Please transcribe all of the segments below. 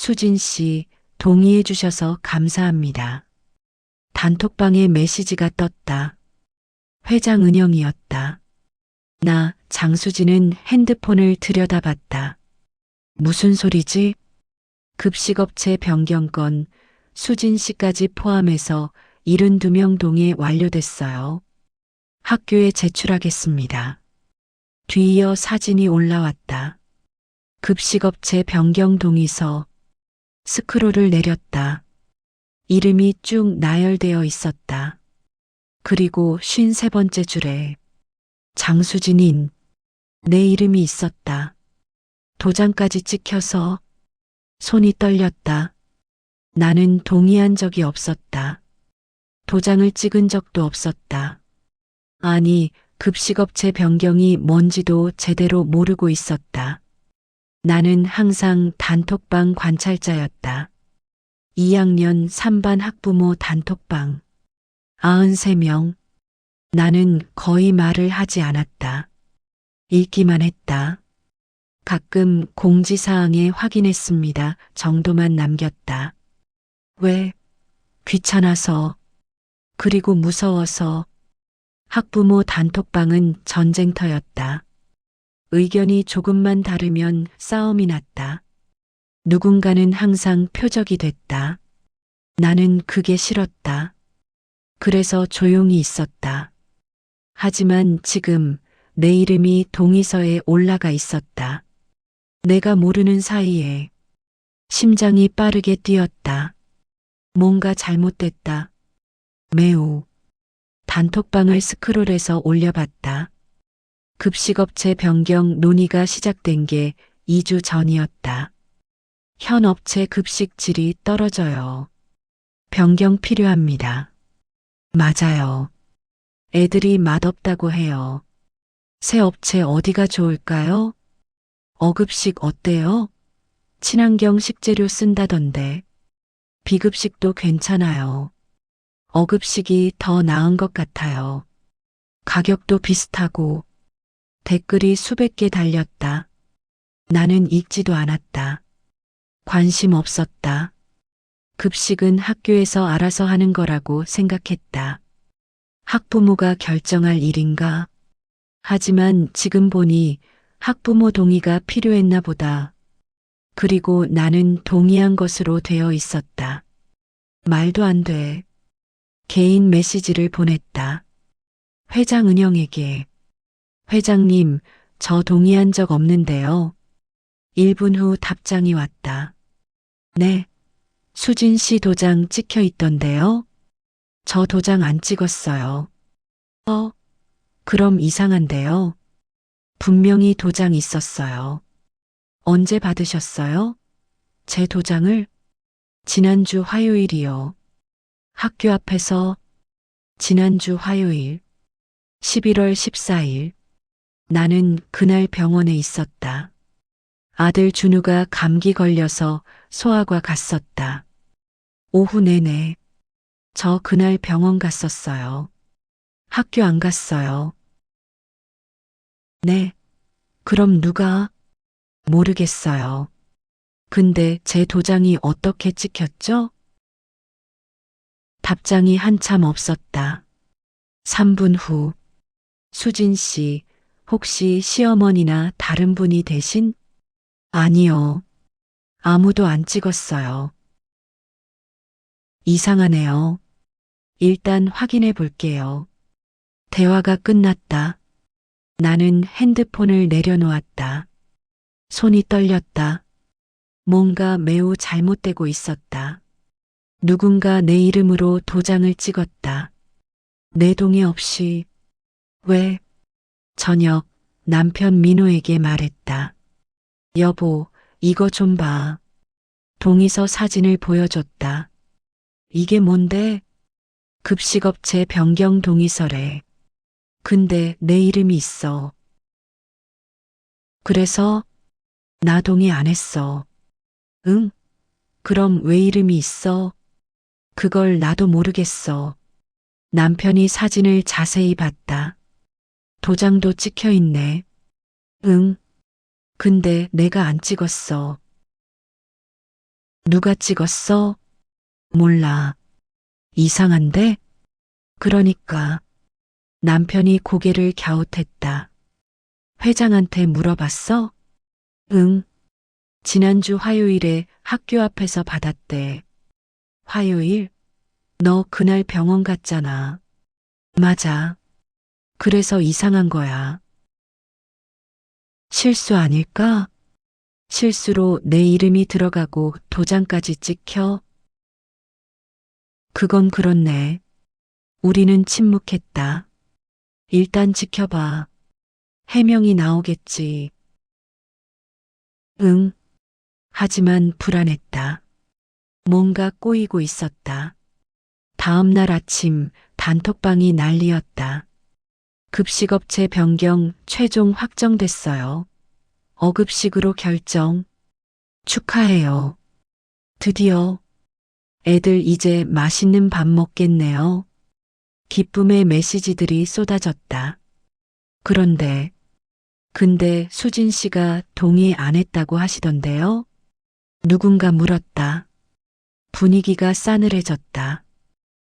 수진 씨, 동의해 주셔서 감사합니다. 단톡방에 메시지가 떴다. 회장 은영이었다. 나, 장수진은 핸드폰을 들여다봤다. 무슨 소리지? 급식업체 변경건, 수진 씨까지 포함해서 72명 동의 완료됐어요. 학교에 제출하겠습니다. 뒤이어 사진이 올라왔다. 급식업체 변경 동의서. 스크롤을 내렸다. 이름이 쭉 나열되어 있었다. 그리고 53번째 줄에 장수진인 내 이름이 있었다. 도장까지 찍혀서 손이 떨렸다. 나는 동의한 적이 없었다. 도장을 찍은 적도 없었다. 아니, 급식업체 변경이 뭔지도 제대로 모르고 있었다. 나는 항상 단톡방 관찰자였다. 2학년 3반 학부모 단톡방. 93명. 나는 거의 말을 하지 않았다. 읽기만 했다. 가끔 공지사항에 확인했습니다 정도만 남겼다. 왜? 귀찮아서. 그리고 무서워서. 학부모 단톡방은 전쟁터였다. 의견이 조금만 다르면 싸움이 났다. 누군가는 항상 표적이 됐다. 나는 그게 싫었다. 그래서 조용히 있었다. 하지만 지금 내 이름이 동의서에 올라가 있었다. 내가 모르는 사이에 심장이 빠르게 뛰었다. 뭔가 잘못됐다. 매우. 단톡방을 스크롤해서 올려봤다. 급식업체 변경 논의가 시작된 게 2주 전이었다. 현 업체 급식 질이 떨어져요. 변경 필요합니다. 맞아요. 애들이 맛없다고 해요. 새 업체 어디가 좋을까요? 어급식 어때요? 친환경 식재료 쓴다던데. 비급식도 괜찮아요. 어급식이 더 나은 것 같아요. 가격도 비슷하고. 댓글이 수백 개 달렸다. 나는 읽지도 않았다. 관심 없었다. 급식은 학교에서 알아서 하는 거라고 생각했다. 학부모가 결정할 일인가? 하지만 지금 보니 학부모 동의가 필요했나 보다. 그리고 나는 동의한 것으로 되어 있었다. 말도 안 돼. 개인 메시지를 보냈다. 회장 은영에게. 회장님, 저 동의한 적 없는데요. 1분 후 답장이 왔다. 네. 수진 씨 도장 찍혀 있던데요. 저 도장 안 찍었어요. 그럼 이상한데요. 분명히 도장 있었어요. 언제 받으셨어요? 제 도장을? 지난주 화요일이요. 학교 앞에서. 지난주 화요일. 11월 14일. 나는 그날 병원에 있었다. 아들 준우가 감기 걸려서 소아과 갔었다. 오후 내내. 저 그날 병원 갔었어요. 학교 안 갔어요. 네. 그럼 누가? 모르겠어요. 근데 제 도장이 어떻게 찍혔죠? 답장이 한참 없었다. 3분 후. 수진 씨, 혹시 시어머니나 다른 분이 대신? 아니요. 아무도 안 찍었어요. 이상하네요. 일단 확인해 볼게요. 대화가 끝났다. 나는 핸드폰을 내려놓았다. 손이 떨렸다. 뭔가 매우 잘못되고 있었다. 누군가 내 이름으로 도장을 찍었다. 내 동의 없이. 왜? 저녁 남편 민호에게 말했다. 여보, 이거 좀 봐. 동의서 사진을 보여줬다. 이게 뭔데? 급식업체 변경 동의서래. 근데 내 이름이 있어. 그래서 나 동의 안 했어. 응? 그럼 왜 이름이 있어? 그걸 나도 모르겠어. 남편이 사진을 자세히 봤다. 도장도 찍혀 있네. 응. 근데 내가 안 찍었어. 누가 찍었어? 몰라. 이상한데? 그러니까 남편이 고개를 갸웃했다. 회장한테 물어봤어? 응. 지난주 화요일에 학교 앞에서 받았대. 화요일? 너 그날 병원 갔잖아. 맞아. 그래서 이상한 거야. 실수 아닐까? 실수로 내 이름이 들어가고 도장까지 찍혀? 그건 그렇네. 우리는 침묵했다. 일단 지켜봐. 해명이 나오겠지. 응. 하지만 불안했다. 뭔가 꼬이고 있었다. 다음 날 아침 단톡방이 난리였다. 급식업체 변경 최종 확정됐어요. 어급식으로 결정. 축하해요. 드디어 애들 이제 맛있는 밥 먹겠네요. 기쁨의 메시지들이 쏟아졌다. 근데 수진 씨가 동의 안 했다고 하시던데요? 누군가 물었다. 분위기가 싸늘해졌다.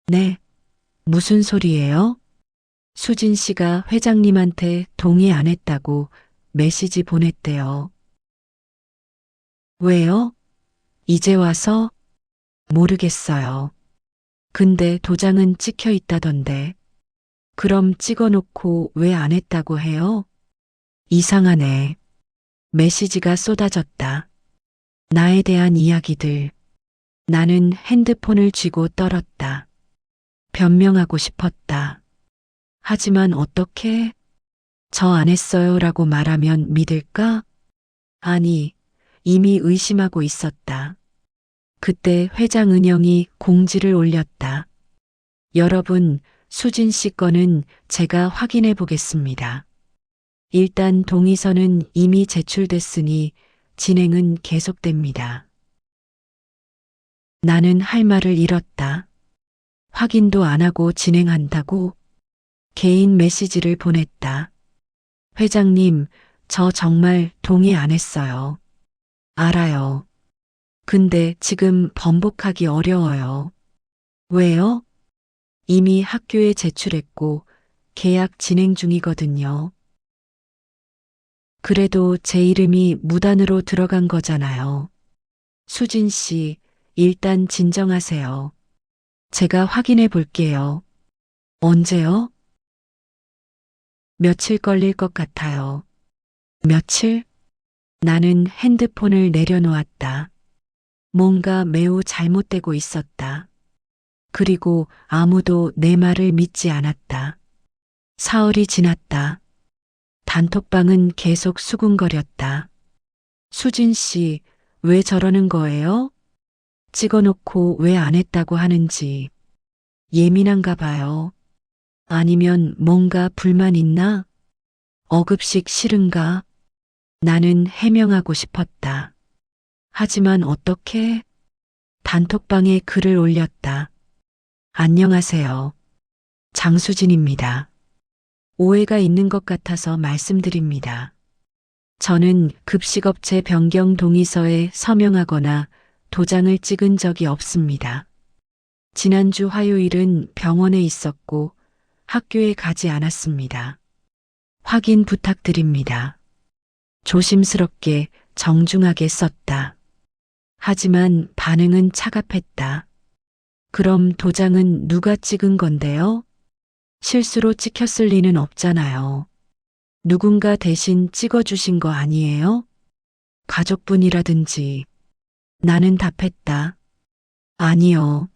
네, 무슨 소리예요? 수진 씨가 회장님한테 동의 안 했다고 메시지 보냈대요. 왜요? 이제 와서? 모르겠어요. 근데 도장은 찍혀 있다던데. 그럼 찍어놓고 왜 안 했다고 해요? 이상하네. 메시지가 쏟아졌다. 나에 대한 이야기들. 나는 핸드폰을 쥐고 떨었다. 변명하고 싶었다. 하지만 어떻게? 저 안 했어요 라고 말하면 믿을까? 아니, 이미 의심하고 있었다. 그때 회장 은영이 공지를 올렸다. 여러분, 수진 씨 거는 제가 확인해 보겠습니다. 일단 동의서는 이미 제출됐으니 진행은 계속됩니다. 나는 할 말을 잃었다. 확인도 안 하고 진행한다고? 개인 메시지를 보냈다. 회장님, 저 정말 동의 안 했어요. 알아요. 근데 지금 번복하기 어려워요. 왜요? 이미 학교에 제출했고 계약 진행 중이거든요. 그래도 제 이름이 무단으로 들어간 거잖아요. 수진 씨, 일단 진정하세요. 제가 확인해 볼게요. 언제요? 며칠 걸릴 것 같아요. 며칠? 나는 핸드폰을 내려놓았다. 뭔가 매우 잘못되고 있었다. 그리고 아무도 내 말을 믿지 않았다. 사흘이 지났다. 단톡방은 계속 수군거렸다. 수진 씨, 왜 저러는 거예요? 찍어놓고 왜 안 했다고 하는지. 예민한가 봐요. 아니면 뭔가 불만 있나? 어급식 싫은가? 나는 해명하고 싶었다. 하지만 어떻게? 단톡방에 글을 올렸다. 안녕하세요. 장수진입니다. 오해가 있는 것 같아서 말씀드립니다. 저는 급식업체 변경 동의서에 서명하거나 도장을 찍은 적이 없습니다. 지난주 화요일은 병원에 있었고 학교에 가지 않았습니다. 확인 부탁드립니다. 조심스럽게 정중하게 썼다. 하지만 반응은 차갑했다. 그럼 도장은 누가 찍은 건데요? 실수로 찍혔을 리는 없잖아요. 누군가 대신 찍어주신 거 아니에요? 가족분이라든지. 나는 답했다. 아니요.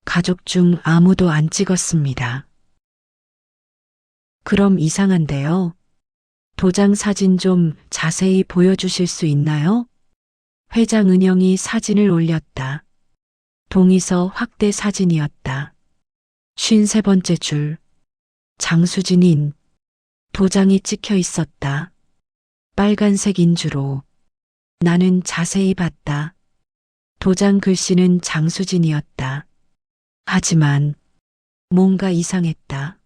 가족 중 아무도 안 찍었습니다. 그럼 이상한데요. 도장 사진 좀 자세히 보여주실 수 있나요? 회장 은영이 사진을 올렸다. 동의서 확대 사진이었다. 53번째 줄. 장수진인. 도장이 찍혀 있었다. 빨간색 인주로. 나는 자세히 봤다. 도장 글씨는 장수진이었다. 하지만 뭔가 이상했다.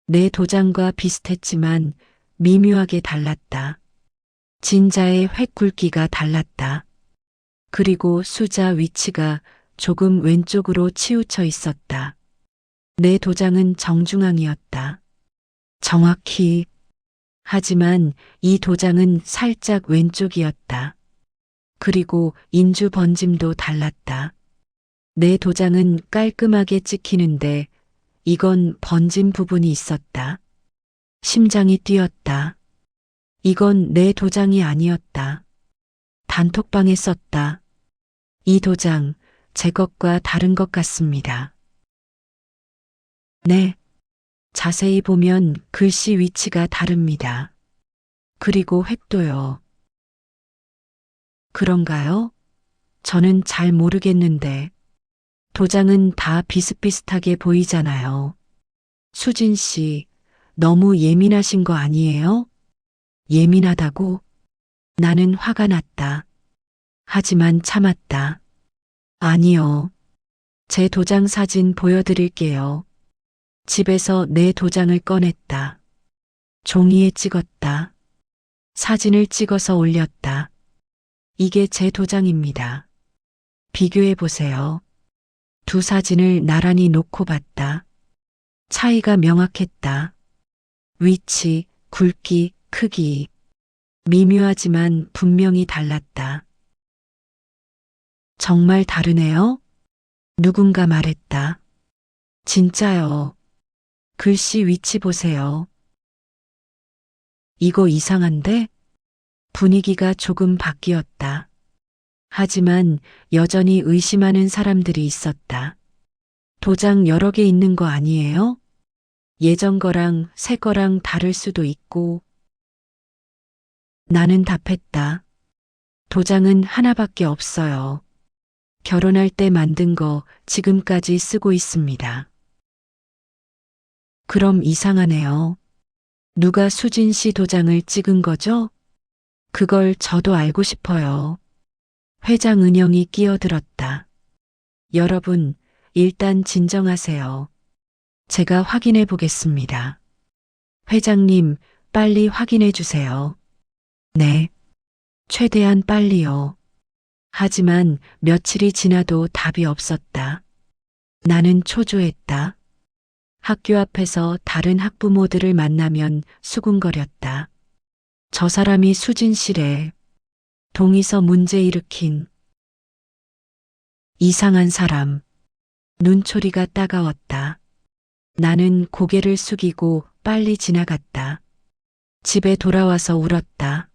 내 도장과 비슷했지만 미묘하게 달랐다. 진자의 획 굵기가 달랐다. 그리고 수자 위치가 조금 왼쪽으로 치우쳐 있었다. 내 도장은 정중앙이었다. 정확히. 하지만 이 도장은 살짝 왼쪽이었다. 그리고 인주 번짐도 달랐다. 내 도장은 깔끔하게 찍히는데 이건 번진 부분이 있었다. 심장이 뛰었다. 이건 내 도장이 아니었다. 단톡방에 썼다. 이 도장, 제 것과 다른 것 같습니다. 네. 자세히 보면 글씨 위치가 다릅니다. 그리고 획도요. 그런가요? 저는 잘 모르겠는데 도장은 다 비슷비슷하게 보이잖아요. 수진 씨, 너무 예민하신 거 아니에요? 예민하다고? 나는 화가 났다. 하지만 참았다. 아니요. 제 도장 사진 보여드릴게요. 집에서 내 도장을 꺼냈다. 종이에 찍었다. 사진을 찍어서 올렸다. 이게 제 도장입니다. 비교해 보세요. 두 사진을 나란히 놓고 봤다. 차이가 명확했다. 위치, 굵기, 크기. 미묘하지만 분명히 달랐다. 정말 다르네요? 누군가 말했다. 진짜요. 글씨 위치 보세요. 이거 이상한데? 분위기가 조금 바뀌었다. 하지만 여전히 의심하는 사람들이 있었다. 도장 여러 개 있는 거 아니에요? 예전 거랑 새 거랑 다를 수도 있고. 나는 답했다. 도장은 하나밖에 없어요. 결혼할 때 만든 거 지금까지 쓰고 있습니다. 그럼 이상하네요. 누가 수진 씨 도장을 찍은 거죠? 그걸 저도 알고 싶어요. 회장 은영이 끼어들었다. 여러분, 일단 진정하세요. 제가 확인해 보겠습니다. 회장님, 빨리 확인해 주세요. 네. 최대한 빨리요. 하지만 며칠이 지나도 답이 없었다. 나는 초조했다. 학교 앞에서 다른 학부모들을 만나면 수군거렸다. 저 사람이 수진 씨래. 동에서 문제 일으킨 이상한 사람. 눈초리가 따가웠다. 나는 고개를 숙이고 빨리 지나갔다. 집에 돌아와서 울었다.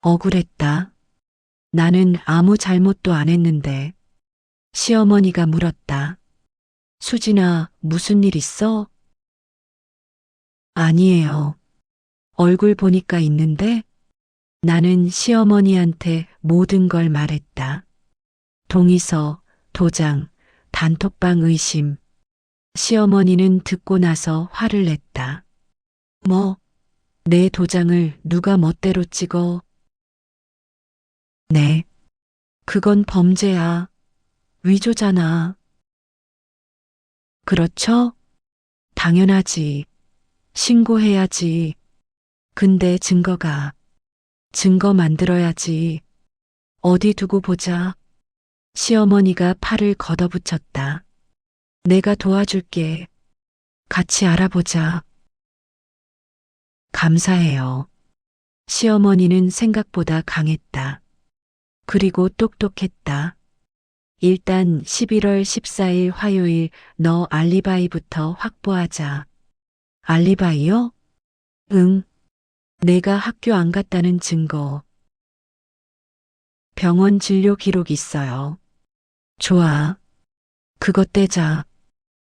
억울했다. 나는 아무 잘못도 안 했는데. 시어머니가 물었다. 수진아, 무슨 일 있어? 아니에요. 얼굴 보니까 있는데? 나는 시어머니한테 모든 걸 말했다. 동의서, 도장, 단톡방 의심. 시어머니는 듣고 나서 화를 냈다. 뭐? 내 도장을 누가 멋대로 찍어? 네. 그건 범죄야. 위조잖아. 그렇죠? 당연하지. 신고해야지. 근데 증거 만들어야지. 어디 두고 보자. 시어머니가 팔을 걷어붙였다. 내가 도와줄게. 같이 알아보자. 감사해요. 시어머니는 생각보다 강했다. 그리고 똑똑했다. 일단 11월 14일 화요일 너 알리바이부터 확보하자. 알리바이요? 응. 내가 학교 안 갔다는 증거. 병원 진료 기록 있어요. 좋아. 그것 떼자.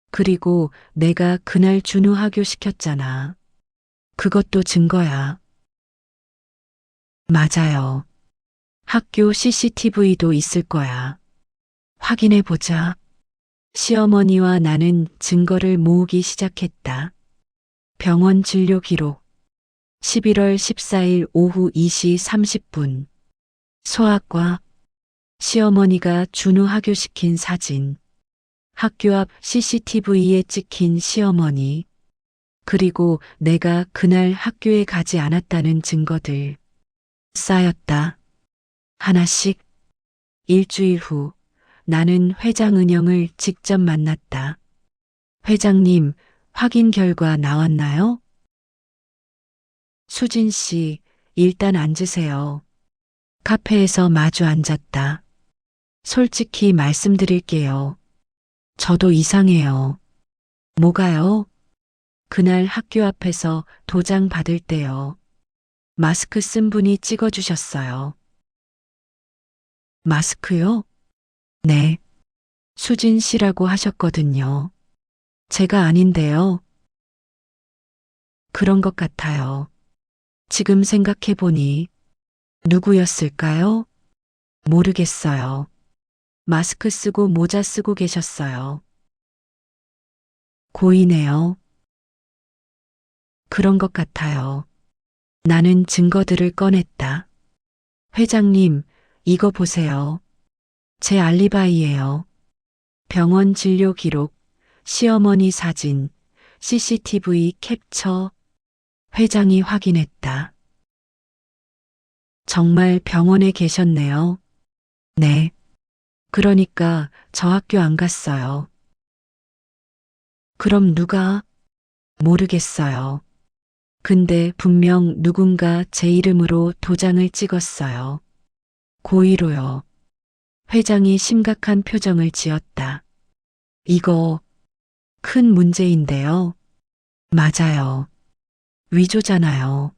그리고 내가 그날 준우 하교 시켰잖아. 그것도 증거야. 맞아요. 학교 CCTV도 있을 거야. 확인해 보자. 시어머니와 나는 증거를 모으기 시작했다. 병원 진료 기록. 11월 14일 오후 2시 30분. 소아과. 시어머니가 준우 하교시킨 사진. 학교 앞 CCTV에 찍힌 시어머니. 그리고 내가 그날 학교에 가지 않았다는 증거들. 쌓였다. 하나씩 일주일 후 나는 회장 은영을 직접 만났다. 회장님, 확인 결과 나왔나요? 수진 씨, 일단 앉으세요. 카페에서 마주 앉았다. 솔직히 말씀드릴게요. 저도 이상해요. 뭐가요? 그날 학교 앞에서 도장 받을 때요. 마스크 쓴 분이 찍어주셨어요. 마스크요? 네. 수진 씨라고 하셨거든요. 제가 아닌데요. 그런 것 같아요. 지금 생각해보니 누구였을까요? 모르겠어요. 마스크 쓰고 모자 쓰고 계셨어요. 고이네요. 그런 것 같아요. 나는 증거들을 꺼냈다. 회장님, 이거 보세요. 제 알리바이예요. 병원 진료 기록, 시어머니 사진, CCTV 캡처. 회장이 확인했다. 정말 병원에 계셨네요. 네. 그러니까 저 학교 안 갔어요. 그럼 누가? 모르겠어요. 근데 분명 누군가 제 이름으로 도장을 찍었어요. 고의로요. 회장이 심각한 표정을 지었다. 이거 큰 문제인데요. 맞아요. 위조잖아요.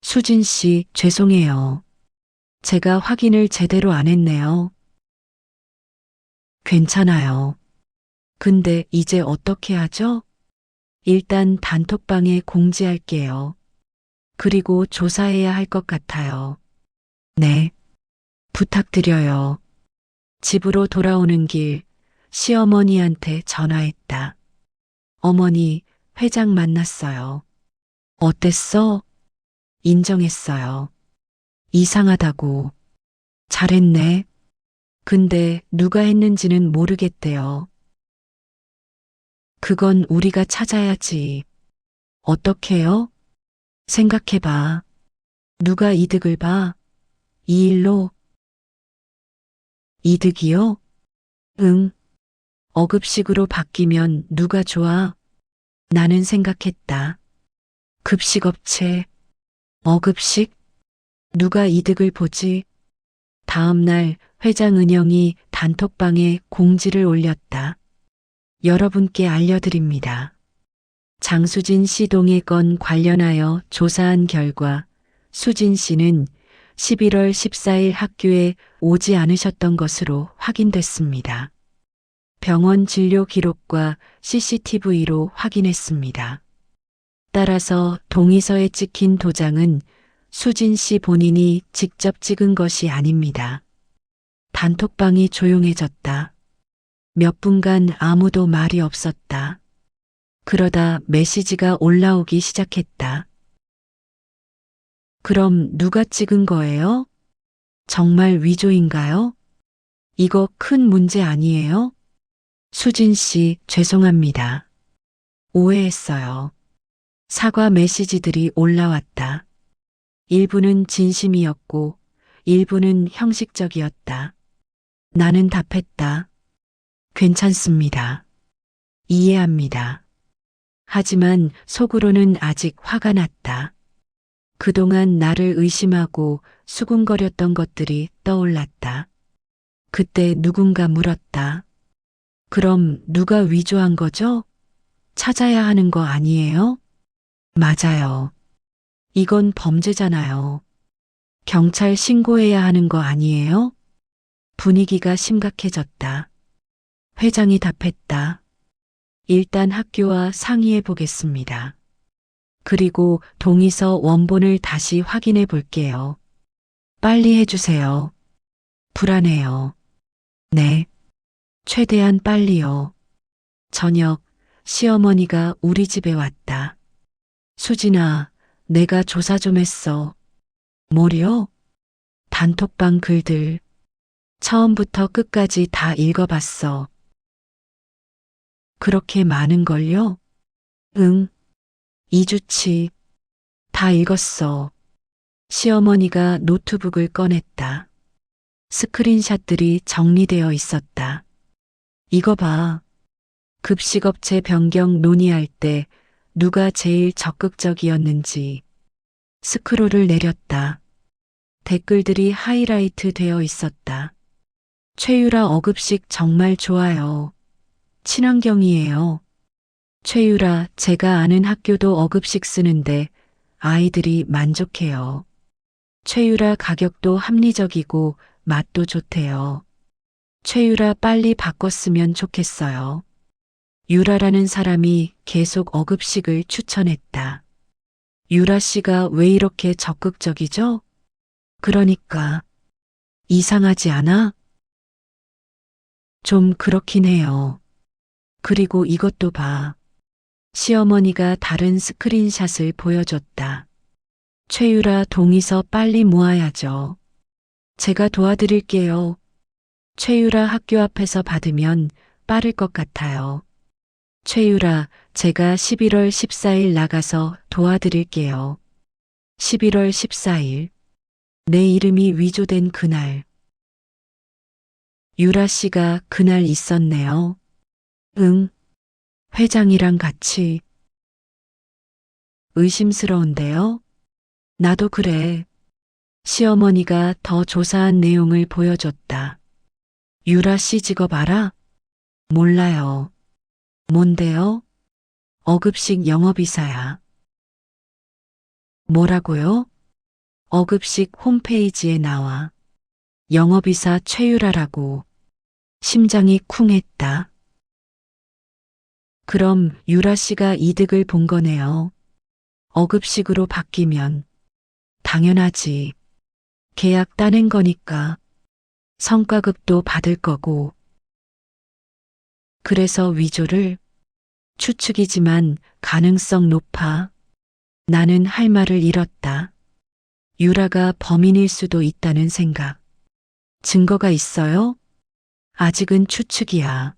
수진 씨, 죄송해요. 제가 확인을 제대로 안 했네요. 괜찮아요. 근데 이제 어떻게 하죠? 일단 단톡방에 공지할게요. 그리고 조사해야 할 것 같아요. 네. 부탁드려요. 집으로 돌아오는 길 시어머니한테 전화했다. 어머니, 회장 만났어요. 어땠어? 인정했어요. 이상하다고. 잘했네. 근데 누가 했는지는 모르겠대요. 그건 우리가 찾아야지. 어떻게요? 생각해봐. 누가 이득을 봐? 이 일로? 이득이요? 응. 어급식으로 바뀌면 누가 좋아? 나는 생각했다. 급식업체, 어급식? 누가 이득을 보지? 다음 날 회장 은영이 단톡방에 공지를 올렸다. 여러분께 알려드립니다. 장수진 씨 동의 건 관련하여 조사한 결과 수진 씨는 11월 14일 학교에 오지 않으셨던 것으로 확인됐습니다. 병원 진료 기록과 CCTV로 확인했습니다. 따라서 동의서에 찍힌 도장은 수진 씨 본인이 직접 찍은 것이 아닙니다. 단톡방이 조용해졌다. 몇 분간 아무도 말이 없었다. 그러다 메시지가 올라오기 시작했다. 그럼 누가 찍은 거예요? 정말 위조인가요? 이거 큰 문제 아니에요? 수진 씨, 죄송합니다. 오해했어요. 사과 메시지들이 올라왔다. 일부는 진심이었고, 일부는 형식적이었다. 나는 답했다. 괜찮습니다. 이해합니다. 하지만 속으로는 아직 화가 났다. 그동안 나를 의심하고 수군거렸던 것들이 떠올랐다. 그때 누군가 물었다. 그럼 누가 위조한 거죠? 찾아야 하는 거 아니에요? 맞아요. 이건 범죄잖아요. 경찰 신고해야 하는 거 아니에요? 분위기가 심각해졌다. 회장이 답했다. 일단 학교와 상의해 보겠습니다. 그리고 동의서 원본을 다시 확인해 볼게요. 빨리 해주세요. 불안해요. 네. 최대한 빨리요. 저녁, 시어머니가 우리 집에 왔다. 수진아, 내가 조사 좀 했어. 뭐요? 단톡방 글들. 처음부터 끝까지 다 읽어봤어. 그렇게 많은 걸요? 응. 2주치. 다 읽었어. 시어머니가 노트북을 꺼냈다. 스크린샷들이 정리되어 있었다. 이거 봐. 급식업체 변경 논의할 때 누가 제일 적극적이었는지. 스크롤을 내렸다. 댓글들이 하이라이트 되어 있었다. 최유라 어급식 정말 좋아요. 친환경이에요. 최유라, 제가 아는 학교도 어급식 쓰는데 아이들이 만족해요. 최유라 가격도 합리적이고 맛도 좋대요. 최유라 빨리 바꿨으면 좋겠어요. 유라라는 사람이 계속 어급식을 추천했다. 유라 씨가 왜 이렇게 적극적이죠? 그러니까 이상하지 않아? 좀 그렇긴 해요. 그리고 이것도 봐. 시어머니가 다른 스크린샷을 보여줬다. 최유라 동의서 빨리 모아야죠. 제가 도와드릴게요. 최유라 학교 앞에서 받으면 빠를 것 같아요. 최유라, 제가 11월 14일 나가서 도와드릴게요. 11월 14일. 내 이름이 위조된 그날. 유라 씨가 그날 있었네요. 응. 회장이랑 같이. 의심스러운데요? 나도 그래. 시어머니가 더 조사한 내용을 보여줬다. 유라 씨 직업 알아? 몰라요. 뭔데요? 어급식 영업이사야. 뭐라고요? 어급식 홈페이지에 나와. 영업이사 최유라라고. 심장이 쿵했다. 그럼 유라 씨가 이득을 본 거네요. 어급식으로 바뀌면. 당연하지. 계약 따낸 거니까. 성과급도 받을 거고. 그래서 위조를? 추측이지만 가능성 높아. 나는 할 말을 잃었다. 유라가 범인일 수도 있다는 생각. 증거가 있어요? 아직은 추측이야.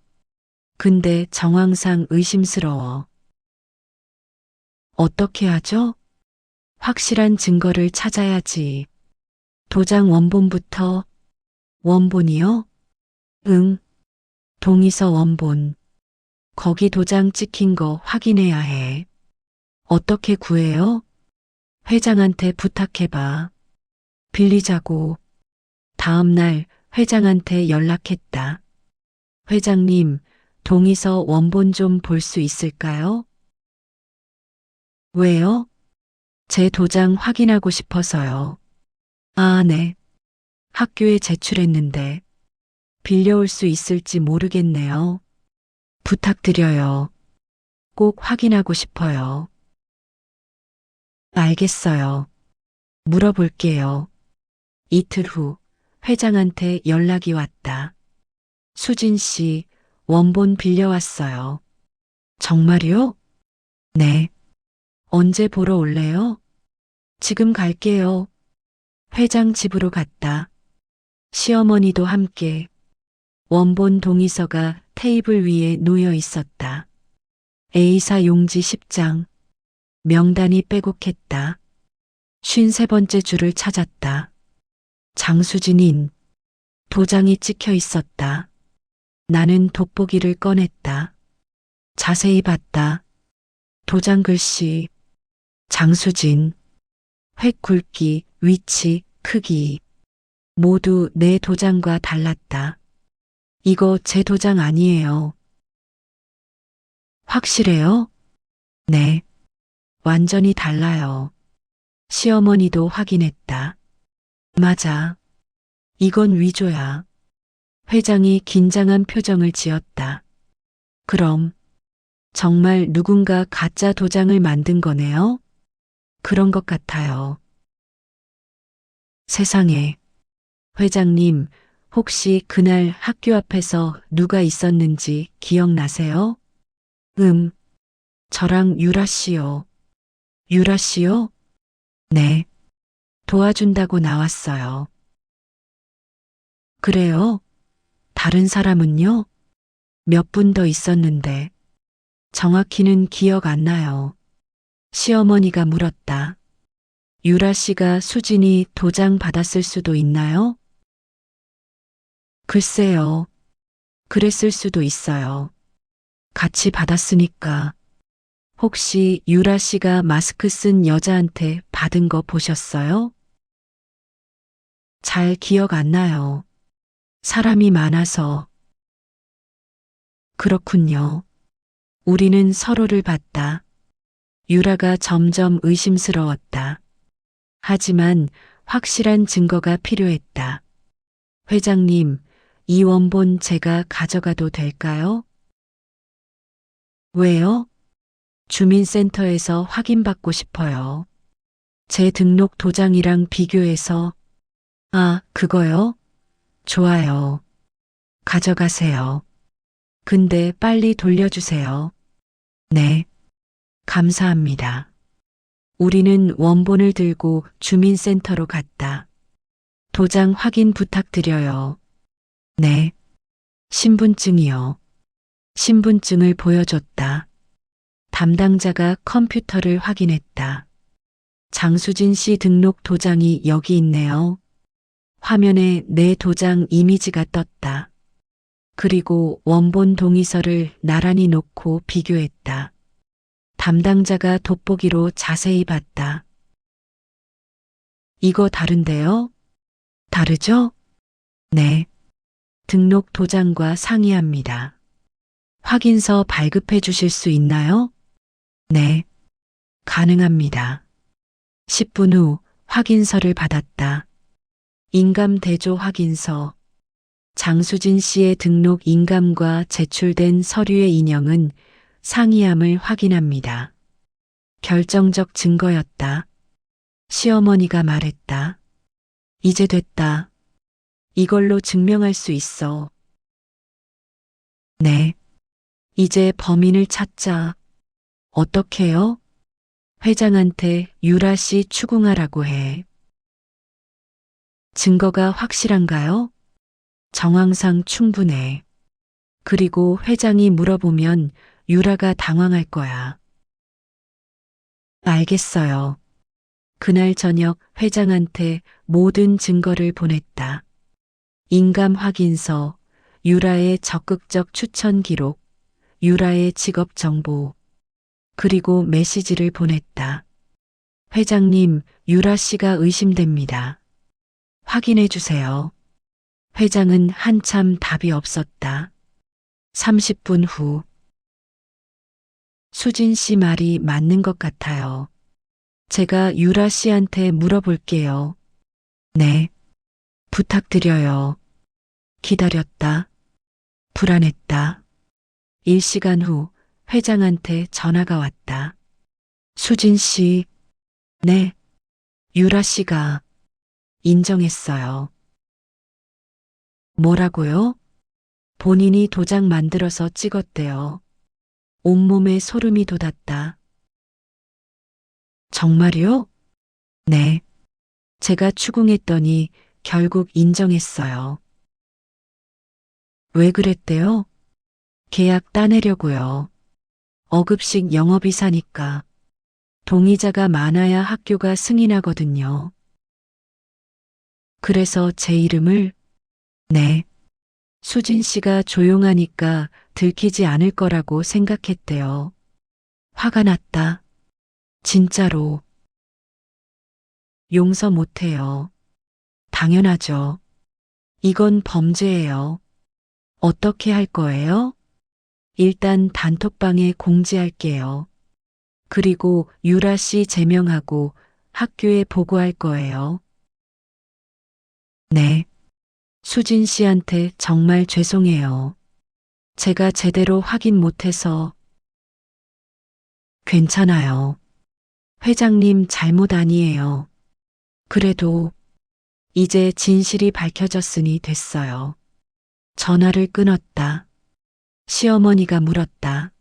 근데 정황상 의심스러워. 어떻게 하죠? 확실한 증거를 찾아야지. 도장 원본부터. 원본이요? 응. 동의서 원본. 거기 도장 찍힌 거 확인해야 해. 어떻게 구해요? 회장한테 부탁해봐. 빌리자고. 다음 날 회장한테 연락했다. 회장님, 동의서 원본 좀 볼 수 있을까요? 왜요? 제 도장 확인하고 싶어서요. 아, 네. 학교에 제출했는데 빌려올 수 있을지 모르겠네요. 부탁드려요. 꼭 확인하고 싶어요. 알겠어요. 물어볼게요. 이틀 후 회장한테 연락이 왔다. 수진 씨, 원본 빌려왔어요. 정말요? 네. 언제 보러 올래요? 지금 갈게요. 회장 집으로 갔다. 시어머니도 함께. 원본 동의서가 테이블 위에 놓여 있었다. A사 용지 10장. 명단이 빼곡했다. 53번째 줄을 찾았다. 장수진인. 도장이 찍혀 있었다. 나는 돋보기를 꺼냈다. 자세히 봤다. 도장 글씨. 장수진. 획 굵기, 위치, 크기. 모두 내 도장과 달랐다. 이거 제 도장 아니에요. 확실해요? 네. 완전히 달라요. 시어머니도 확인했다. 맞아. 이건 위조야. 회장이 긴장한 표정을 지었다. 그럼 정말 누군가 가짜 도장을 만든 거네요? 그런 것 같아요. 세상에. 회장님, 혹시 그날 학교 앞에서 누가 있었는지 기억나세요? 저랑 유라 씨요. 유라 씨요? 네. 도와준다고 나왔어요. 그래요? 다른 사람은요? 몇 분 더 있었는데. 정확히는 기억 안 나요. 시어머니가 물었다. 유라 씨가 수진이 도장 받았을 수도 있나요? 글쎄요. 그랬을 수도 있어요. 같이 받았으니까. 혹시 유라 씨가 마스크 쓴 여자한테 받은 거 보셨어요? 잘 기억 안 나요. 사람이 많아서. 그렇군요. 우리는 서로를 봤다. 유라가 점점 의심스러웠다. 하지만 확실한 증거가 필요했다. 회장님, 이 원본 제가 가져가도 될까요? 왜요? 주민센터에서 확인받고 싶어요. 제 등록 도장이랑 비교해서. 아, 그거요? 좋아요. 가져가세요. 근데 빨리 돌려주세요. 네. 감사합니다. 우리는 원본을 들고 주민센터로 갔다. 도장 확인 부탁드려요. 네. 신분증이요. 신분증을 보여줬다. 담당자가 컴퓨터를 확인했다. 장수진 씨 등록 도장이 여기 있네요. 화면에 내 도장 이미지가 떴다. 그리고 원본 동의서를 나란히 놓고 비교했다. 담당자가 돋보기로 자세히 봤다. 이거 다른데요? 다르죠? 네. 등록 도장과 상이합니다. 확인서 발급해 주실 수 있나요? 네. 가능합니다. 10분 후 확인서를 받았다. 인감 대조 확인서. 장수진 씨의 등록 인감과 제출된 서류의 인형은 상이함을 확인합니다. 결정적 증거였다. 시어머니가 말했다. 이제 됐다. 이걸로 증명할 수 있어. 네. 이제 범인을 찾자. 어떻게요? 회장한테 유라 씨 추궁하라고 해. 증거가 확실한가요? 정황상 충분해. 그리고 회장이 물어보면 유라가 당황할 거야. 알겠어요. 그날 저녁 회장한테 모든 증거를 보냈다. 인감 확인서, 유라의 적극적 추천 기록, 유라의 직업 정보, 그리고 메시지를 보냈다. 회장님, 유라 씨가 의심됩니다. 확인해 주세요. 회장은 한참 답이 없었다. 30분 후. 수진 씨 말이 맞는 것 같아요. 제가 유라 씨한테 물어볼게요. 네. 부탁드려요. 기다렸다. 불안했다. 1시간 후 회장한테 전화가 왔다. 수진 씨. 네. 유라 씨가 인정했어요. 뭐라고요? 본인이 도장 만들어서 찍었대요. 온몸에 소름이 돋았다. 정말요? 네. 제가 추궁했더니 결국 인정했어요. 왜 그랬대요? 계약 따내려고요. 어급식 영업이 사니까. 동의자가 많아야 학교가 승인하거든요. 그래서 제 이름을. 네. 수진 씨가 조용하니까 들키지 않을 거라고 생각했대요. 화가 났다. 진짜로. 용서 못해요. 당연하죠. 이건 범죄예요. 어떻게 할 거예요? 일단 단톡방에 공지할게요. 그리고 유라 씨 제명하고 학교에 보고할 거예요. 네. 수진 씨한테 정말 죄송해요. 제가 제대로 확인 못해서. 괜찮아요. 회장님 잘못 아니에요. 그래도 이제 진실이 밝혀졌으니 됐어요. 전화를 끊었다. 시어머니가 물었다.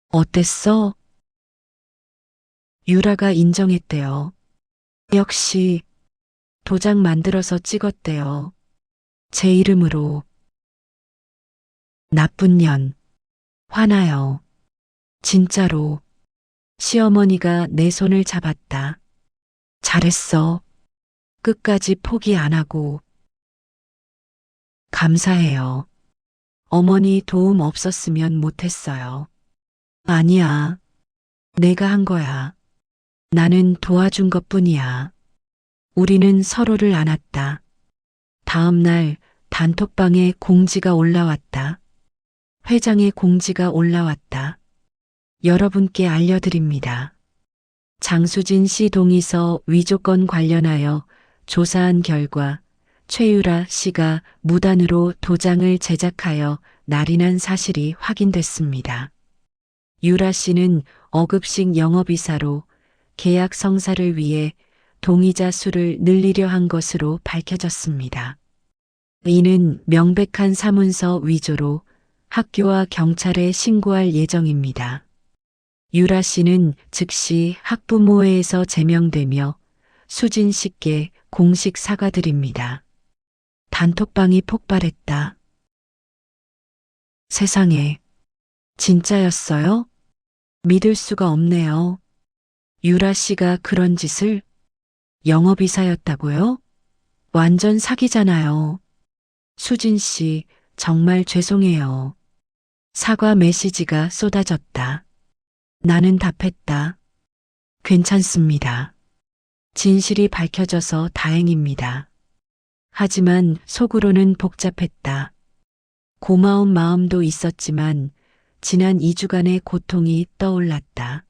어땠어? 유라가 인정했대요. 역시 도장 만들어서 찍었대요. 제 이름으로. 나쁜 년. 화나요. 진짜로. 시어머니가 내 손을 잡았다. 잘했어. 끝까지 포기 안 하고. 감사해요. 어머니 도움 없었으면 못했어요. 아니야. 내가 한 거야. 나는 도와준 것뿐이야. 우리는 서로를 안았다. 다음 날 단톡방에 공지가 올라왔다. 회장의 공지가 올라왔다. 여러분께 알려드립니다. 장수진 씨 동의서 위조건 관련하여 조사한 결과 최유라 씨가 무단으로 도장을 제작하여 날인한 사실이 확인됐습니다. 유라 씨는 어급식 영업이사로 계약 성사를 위해 동의자 수를 늘리려 한 것으로 밝혀졌습니다. 이는 명백한 사문서 위조로 학교와 경찰에 신고할 예정입니다. 유라 씨는 즉시 학부모회에서 제명되며 수진 씨께 공식 사과드립니다. 단톡방이 폭발했다. 세상에, 진짜였어요? 믿을 수가 없네요. 유라 씨가 그런 짓을 영업이사였다고요? 완전 사기잖아요. 수진 씨, 정말 죄송해요. 사과 메시지가 쏟아졌다. 나는 답했다. 괜찮습니다. 진실이 밝혀져서 다행입니다. 하지만 속으로는 복잡했다. 고마운 마음도 있었지만 지난 2주간의 고통이 떠올랐다.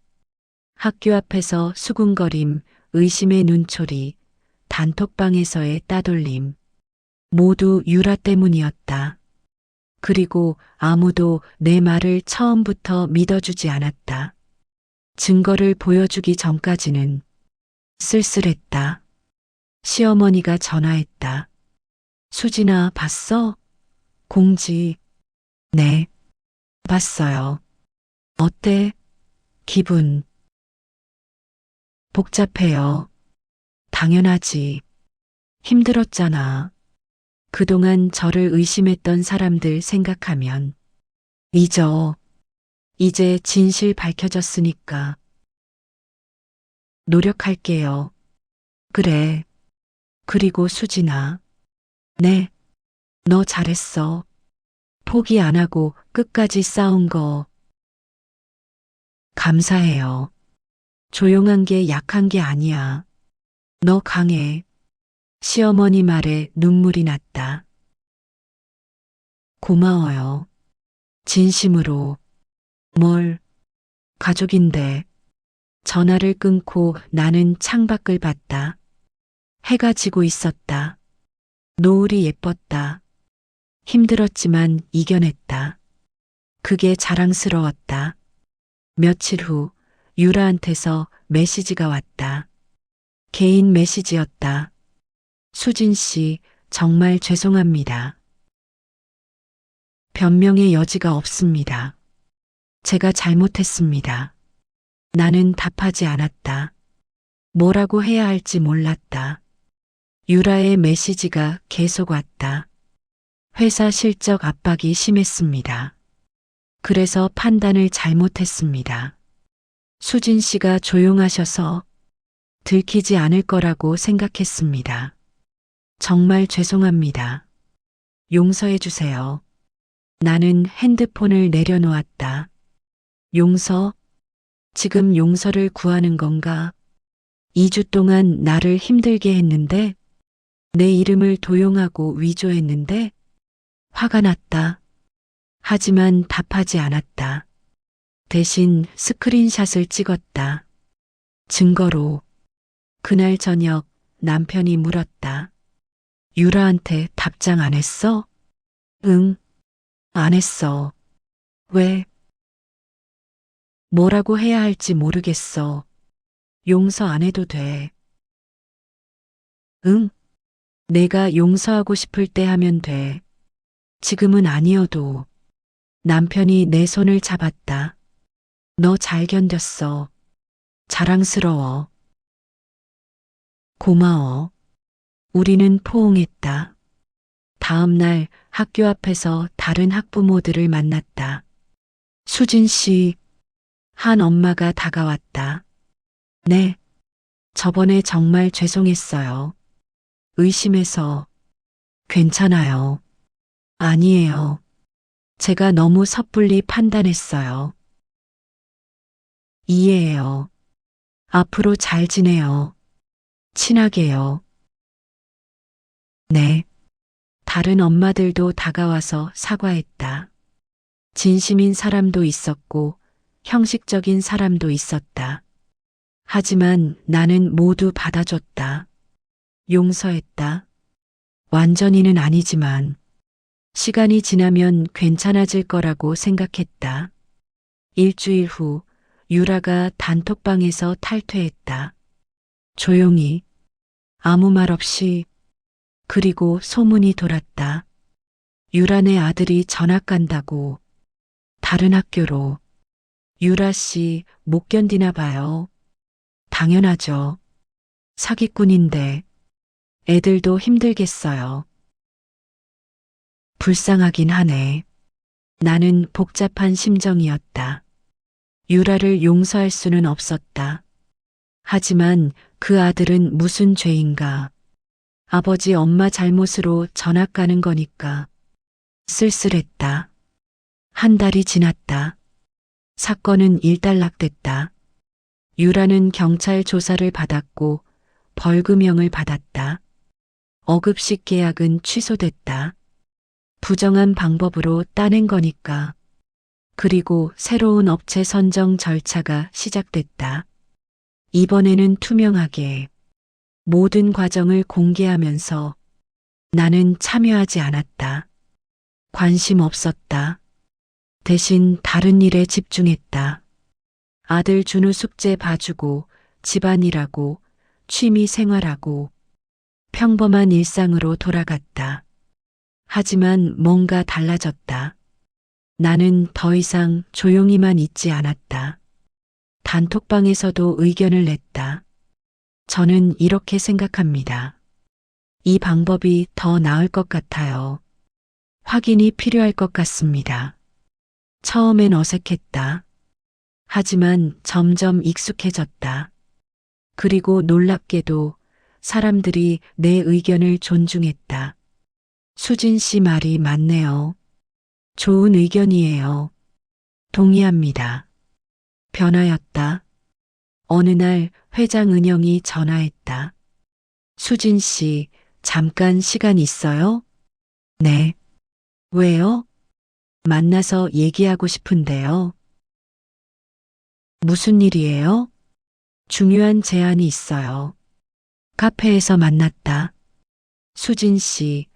학교 앞에서 수군거림, 의심의 눈초리, 단톡방에서의 따돌림. 모두 유라 때문이었다. 그리고 아무도 내 말을 처음부터 믿어주지 않았다. 증거를 보여주기 전까지는 쓸쓸했다. 시어머니가 전화했다. 수진아, 봤어? 공지. 네, 봤어요. 어때? 기분. 복잡해요. 당연하지. 힘들었잖아. 그동안 저를 의심했던 사람들 생각하면 잊어. 이제 진실 밝혀졌으니까. 노력할게요. 그래. 그리고 수진아. 네. 너 잘했어. 포기 안 하고 끝까지 싸운 거. 감사해요. 조용한 게 약한 게 아니야. 너 강해. 시어머니 말에 눈물이 났다. 고마워요. 진심으로. 뭘, 가족인데. 전화를 끊고 나는 창밖을 봤다. 해가 지고 있었다. 노을이 예뻤다. 힘들었지만 이겨냈다. 그게 자랑스러웠다. 며칠 후 유라한테서 메시지가 왔다. 개인 메시지였다. 수진 씨, 정말 죄송합니다. 변명의 여지가 없습니다. 제가 잘못했습니다. 나는 답하지 않았다. 뭐라고 해야 할지 몰랐다. 유라의 메시지가 계속 왔다. 회사 실적 압박이 심했습니다. 그래서 판단을 잘못했습니다. 수진 씨가 조용하셔서 들키지 않을 거라고 생각했습니다. 정말 죄송합니다. 용서해 주세요. 나는 핸드폰을 내려놓았다. 용서? 지금 용서를 구하는 건가? 2주 동안 나를 힘들게 했는데, 내 이름을 도용하고 위조했는데, 화가 났다. 하지만 답하지 않았다. 대신 스크린샷을 찍었다. 증거로. 그날 저녁 남편이 물었다. 유라한테 답장 안 했어? 응, 안 했어. 왜? 뭐라고 해야 할지 모르겠어. 용서 안 해도 돼. 응, 내가 용서하고 싶을 때 하면 돼. 지금은 아니어도. 남편이 내 손을 잡았다. 너 잘 견뎠어. 자랑스러워. 고마워. 우리는 포옹했다. 다음 날 학교 앞에서 다른 학부모들을 만났다. 수진 씨, 한 엄마가 다가왔다. 네, 저번에 정말 죄송했어요. 의심해서. 괜찮아요. 아니에요. 제가 너무 섣불리 판단했어요. 이해해요. 앞으로 잘 지내요. 친하게요. 네. 다른 엄마들도 다가와서 사과했다. 진심인 사람도 있었고 형식적인 사람도 있었다. 하지만 나는 모두 받아줬다. 용서했다. 완전히는 아니지만 시간이 지나면 괜찮아질 거라고 생각했다. 일주일 후 유라가 단톡방에서 탈퇴했다. 조용히 아무 말 없이. 그리고 소문이 돌았다. 유라네 아들이 전학 간다고. 다른 학교로. 유라 씨 못 견디나 봐요. 당연하죠. 사기꾼인데 애들도 힘들겠어요. 불쌍하긴 하네. 나는 복잡한 심정이었다. 유라를 용서할 수는 없었다. 하지만 그 아들은 무슨 죄인가. 아버지 엄마 잘못으로 전학 가는 거니까. 쓸쓸했다. 한 달이 지났다. 사건은 일단락됐다. 유라는 경찰 조사를 받았고 벌금형을 받았다. 어급식 계약은 취소됐다. 부정한 방법으로 따낸 거니까. 그리고 새로운 업체 선정 절차가 시작됐다. 이번에는 투명하게 모든 과정을 공개하면서 나는 참여하지 않았다. 관심 없었다. 대신 다른 일에 집중했다. 아들 준우 숙제 봐주고 집안일하고 취미 생활하고 평범한 일상으로 돌아갔다. 하지만 뭔가 달라졌다. 나는 더 이상 조용히만 있지 않았다. 단톡방에서도 의견을 냈다. 저는 이렇게 생각합니다. 이 방법이 더 나을 것 같아요. 확인이 필요할 것 같습니다. 처음엔 어색했다. 하지만 점점 익숙해졌다. 그리고 놀랍게도 사람들이 내 의견을 존중했다. 수진 씨 말이 맞네요. 좋은 의견이에요. 동의합니다. 변화였다. 어느 날 회장 은영이 전화했다. 수진 씨, 잠깐 시간 있어요? 네. 왜요? 만나서 얘기하고 싶은데요. 무슨 일이에요? 중요한 제안이 있어요. 카페에서 만났다. 수진 씨,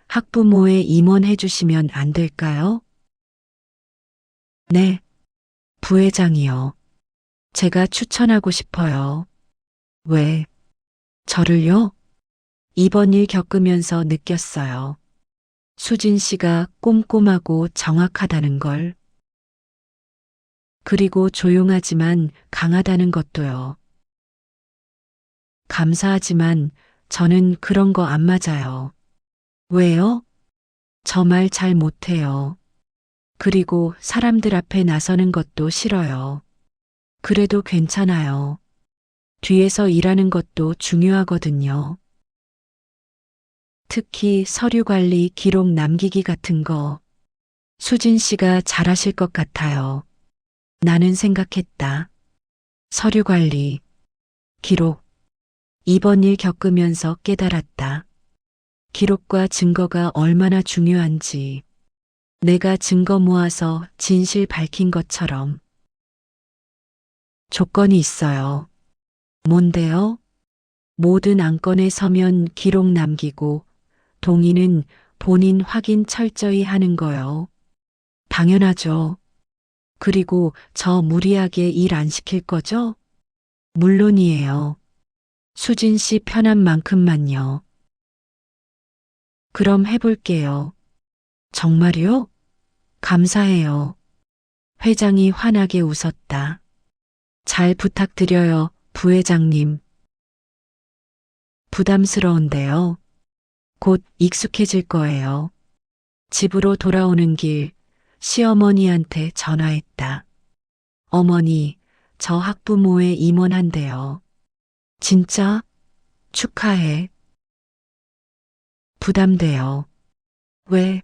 학부모에 임원해 주시면 안 될까요? 네. 부회장이요. 제가 추천하고 싶어요. 왜? 저를요? 이번 일 겪으면서 느꼈어요. 수진 씨가 꼼꼼하고 정확하다는 걸. 그리고 조용하지만 강하다는 것도요. 감사하지만 저는 그런 거 안 맞아요. 왜요? 저 말 잘 못해요. 그리고 사람들 앞에 나서는 것도 싫어요. 그래도 괜찮아요. 뒤에서 일하는 것도 중요하거든요. 특히 서류 관리, 기록 남기기 같은 거. 수진 씨가 잘하실 것 같아요. 나는 생각했다. 서류 관리, 기록. 이번 일 겪으면서 깨달았다. 기록과 증거가 얼마나 중요한지. 내가 증거 모아서 진실 밝힌 것처럼. 조건이 있어요. 뭔데요? 모든 안건에 서면 기록 남기고 동의는 본인 확인 철저히 하는 거요. 당연하죠. 그리고 저 무리하게 일 안 시킬 거죠? 물론이에요. 수진 씨 편한 만큼만요. 그럼 해볼게요. 정말요? 감사해요. 회장이 환하게 웃었다. 잘 부탁드려요, 부회장님. 부담스러운데요. 곧 익숙해질 거예요. 집으로 돌아오는 길, 시어머니한테 전화했다. 어머니, 저 학부모에 임원한대요. 진짜? 축하해. 부담돼요. 왜?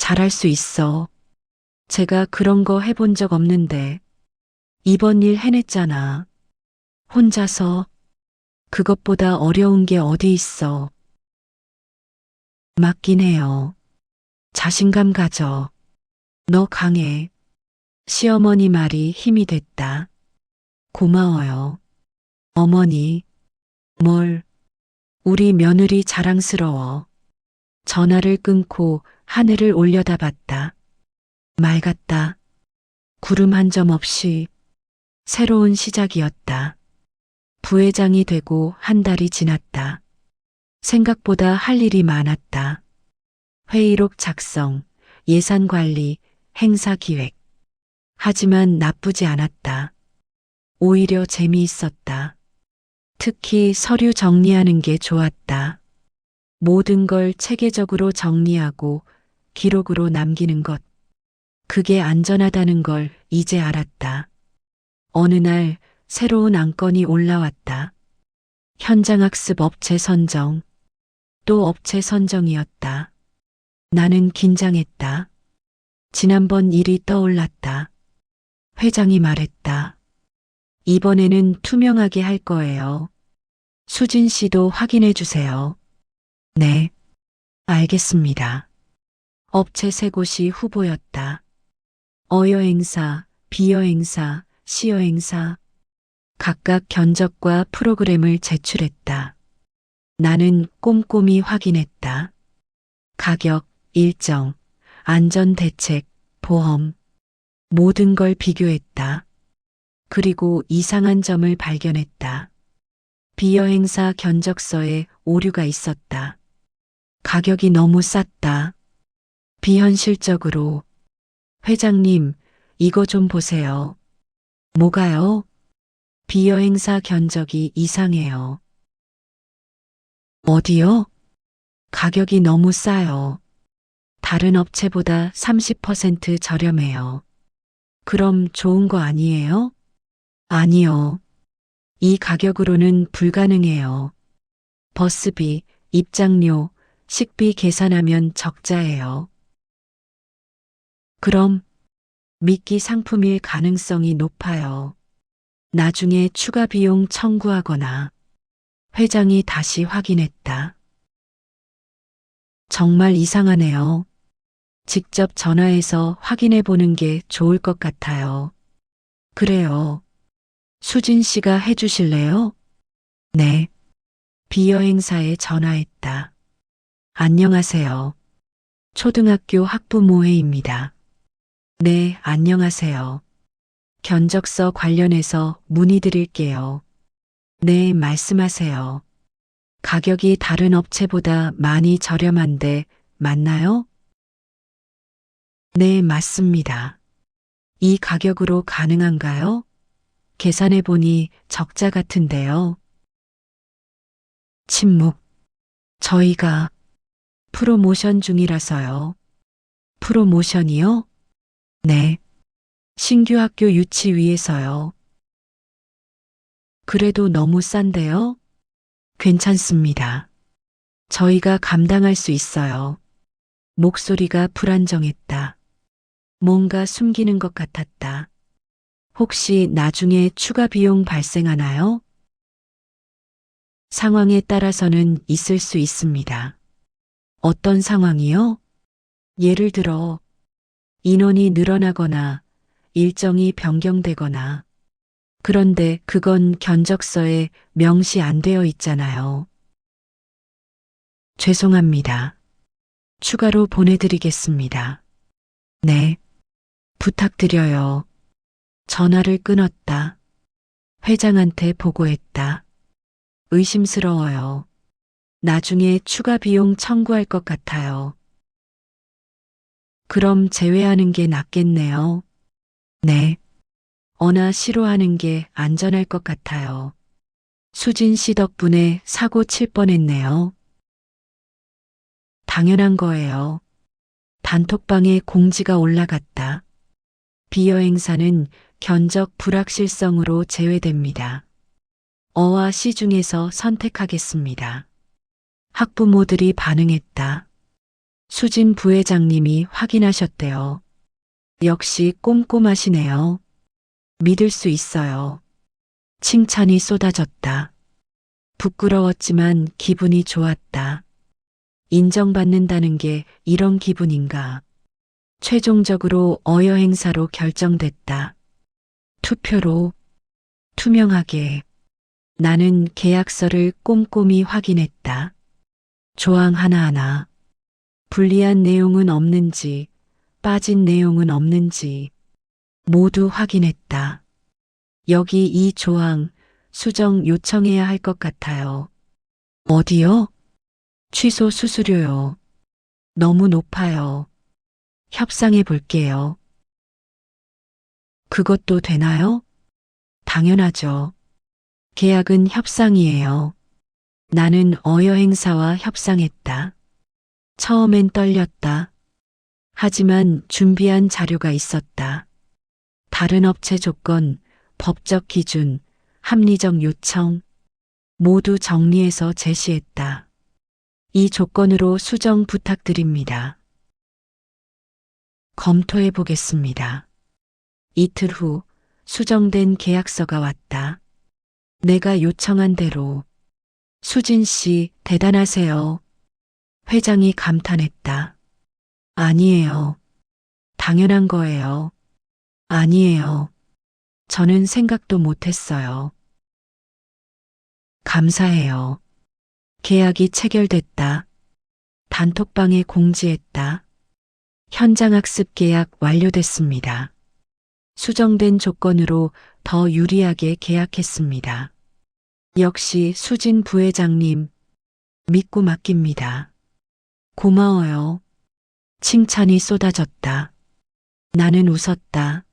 잘할 수 있어. 제가 그런 거 해본 적 없는데. 이번 일 해냈잖아. 혼자서. 그것보다 어려운 게 어디 있어. 맞긴 해요. 자신감 가져. 너 강해. 시어머니 말이 힘이 됐다. 고마워요. 어머니. 뭘. 우리 며느리 자랑스러워. 전화를 끊고 하늘을 올려다봤다. 맑았다. 구름 한 점 없이. 새로운 시작이었다. 부회장이 되고 한 달이 지났다. 생각보다 할 일이 많았다. 회의록 작성, 예산 관리, 행사 기획. 하지만 나쁘지 않았다. 오히려 재미있었다. 특히 서류 정리하는 게 좋았다. 모든 걸 체계적으로 정리하고 기록으로 남기는 것. 그게 안전하다는 걸 이제 알았다. 어느 날 새로운 안건이 올라왔다. 현장학습 업체 선정. 또 업체 선정이었다. 나는 긴장했다. 지난번 일이 떠올랐다. 회장이 말했다. 이번에는 투명하게 할 거예요. 수진 씨도 확인해 주세요. 네, 알겠습니다. 업체 세 곳이 후보였다. 어여행사, 비여행사, 시여행사. 각각 견적과 프로그램을 제출했다. 나는 꼼꼼히 확인했다. 가격, 일정, 안전대책, 보험. 모든 걸 비교했다. 그리고 이상한 점을 발견했다. 비여행사 견적서에 오류가 있었다. 가격이 너무 쌌다. 비현실적으로. 회장님, 이거 좀 보세요. 뭐가요? 비여행사 견적이 이상해요. 어디요? 가격이 너무 싸요. 다른 업체보다 30% 저렴해요. 그럼 좋은 거 아니에요? 아니요. 이 가격으로는 불가능해요. 버스비, 입장료, 식비 계산하면 적자예요. 그럼 미끼 상품일 가능성이 높아요. 나중에 추가 비용 청구하거나. 회장이 다시 확인했다. 정말 이상하네요. 직접 전화해서 확인해 보는 게 좋을 것 같아요. 그래요. 수진 씨가 해주실래요? 네. 비여행사에 전화했다. 안녕하세요. 초등학교 학부모회입니다. 네, 안녕하세요. 견적서 관련해서 문의드릴게요. 네, 말씀하세요. 가격이 다른 업체보다 많이 저렴한데 맞나요? 네, 맞습니다. 이 가격으로 가능한가요? 계산해 보니 적자 같은데요. 침묵. 저희가 프로모션 중이라서요. 프로모션이요? 네. 신규 학교 유치 위해서요. 그래도 너무 싼데요? 괜찮습니다. 저희가 감당할 수 있어요. 목소리가 불안정했다. 뭔가 숨기는 것 같았다. 혹시 나중에 추가 비용 발생하나요? 상황에 따라서는 있을 수 있습니다. 어떤 상황이요? 예를 들어, 인원이 늘어나거나 일정이 변경되거나. 그런데 그건 견적서에 명시 안 되어 있잖아요. 죄송합니다. 추가로 보내드리겠습니다. 네. 부탁드려요. 전화를 끊었다. 회장한테 보고했다. 의심스러워요. 나중에 추가 비용 청구할 것 같아요. 그럼 제외하는 게 낫겠네요. 네. 어나 싫어하는 게 안전할 것 같아요. 수진 씨 덕분에 사고 칠 뻔했네요. 당연한 거예요. 단톡방에 공지가 올라갔다. 비여행사는 견적 불확실성으로 제외됩니다. 어와 시 중에서 선택하겠습니다. 학부모들이 반응했다. 수진 부회장님이 확인하셨대요. 역시 꼼꼼하시네요. 믿을 수 있어요. 칭찬이 쏟아졌다. 부끄러웠지만 기분이 좋았다. 인정받는다는 게 이런 기분인가. 최종적으로 어여 행사로 결정됐다. 투표로 투명하게. 나는 계약서를 꼼꼼히 확인했다. 조항 하나하나. 불리한 내용은 없는지, 빠진 내용은 없는지 모두 확인했다. 여기 이 조항 수정 요청해야 할 것 같아요. 어디요? 취소 수수료요. 너무 높아요. 협상해 볼게요. 그것도 되나요? 당연하죠. 계약은 협상이에요. 나는 어여 행사와 협상했다. 처음엔 떨렸다. 하지만 준비한 자료가 있었다. 다른 업체 조건, 법적 기준, 합리적 요청 모두 정리해서 제시했다. 이 조건으로 수정 부탁드립니다. 검토해 보겠습니다. 이틀 후 수정된 계약서가 왔다. 내가 요청한 대로. 수진 씨 대단하세요. 회장이 감탄했다. 아니에요. 당연한 거예요. 아니에요. 저는 생각도 못했어요. 감사해요. 계약이 체결됐다. 단톡방에 공지했다. 현장 학습 계약 완료됐습니다. 수정된 조건으로 더 유리하게 계약했습니다. 역시 수진 부회장님, 믿고 맡깁니다. 고마워요. 칭찬이 쏟아졌다. 나는 웃었다.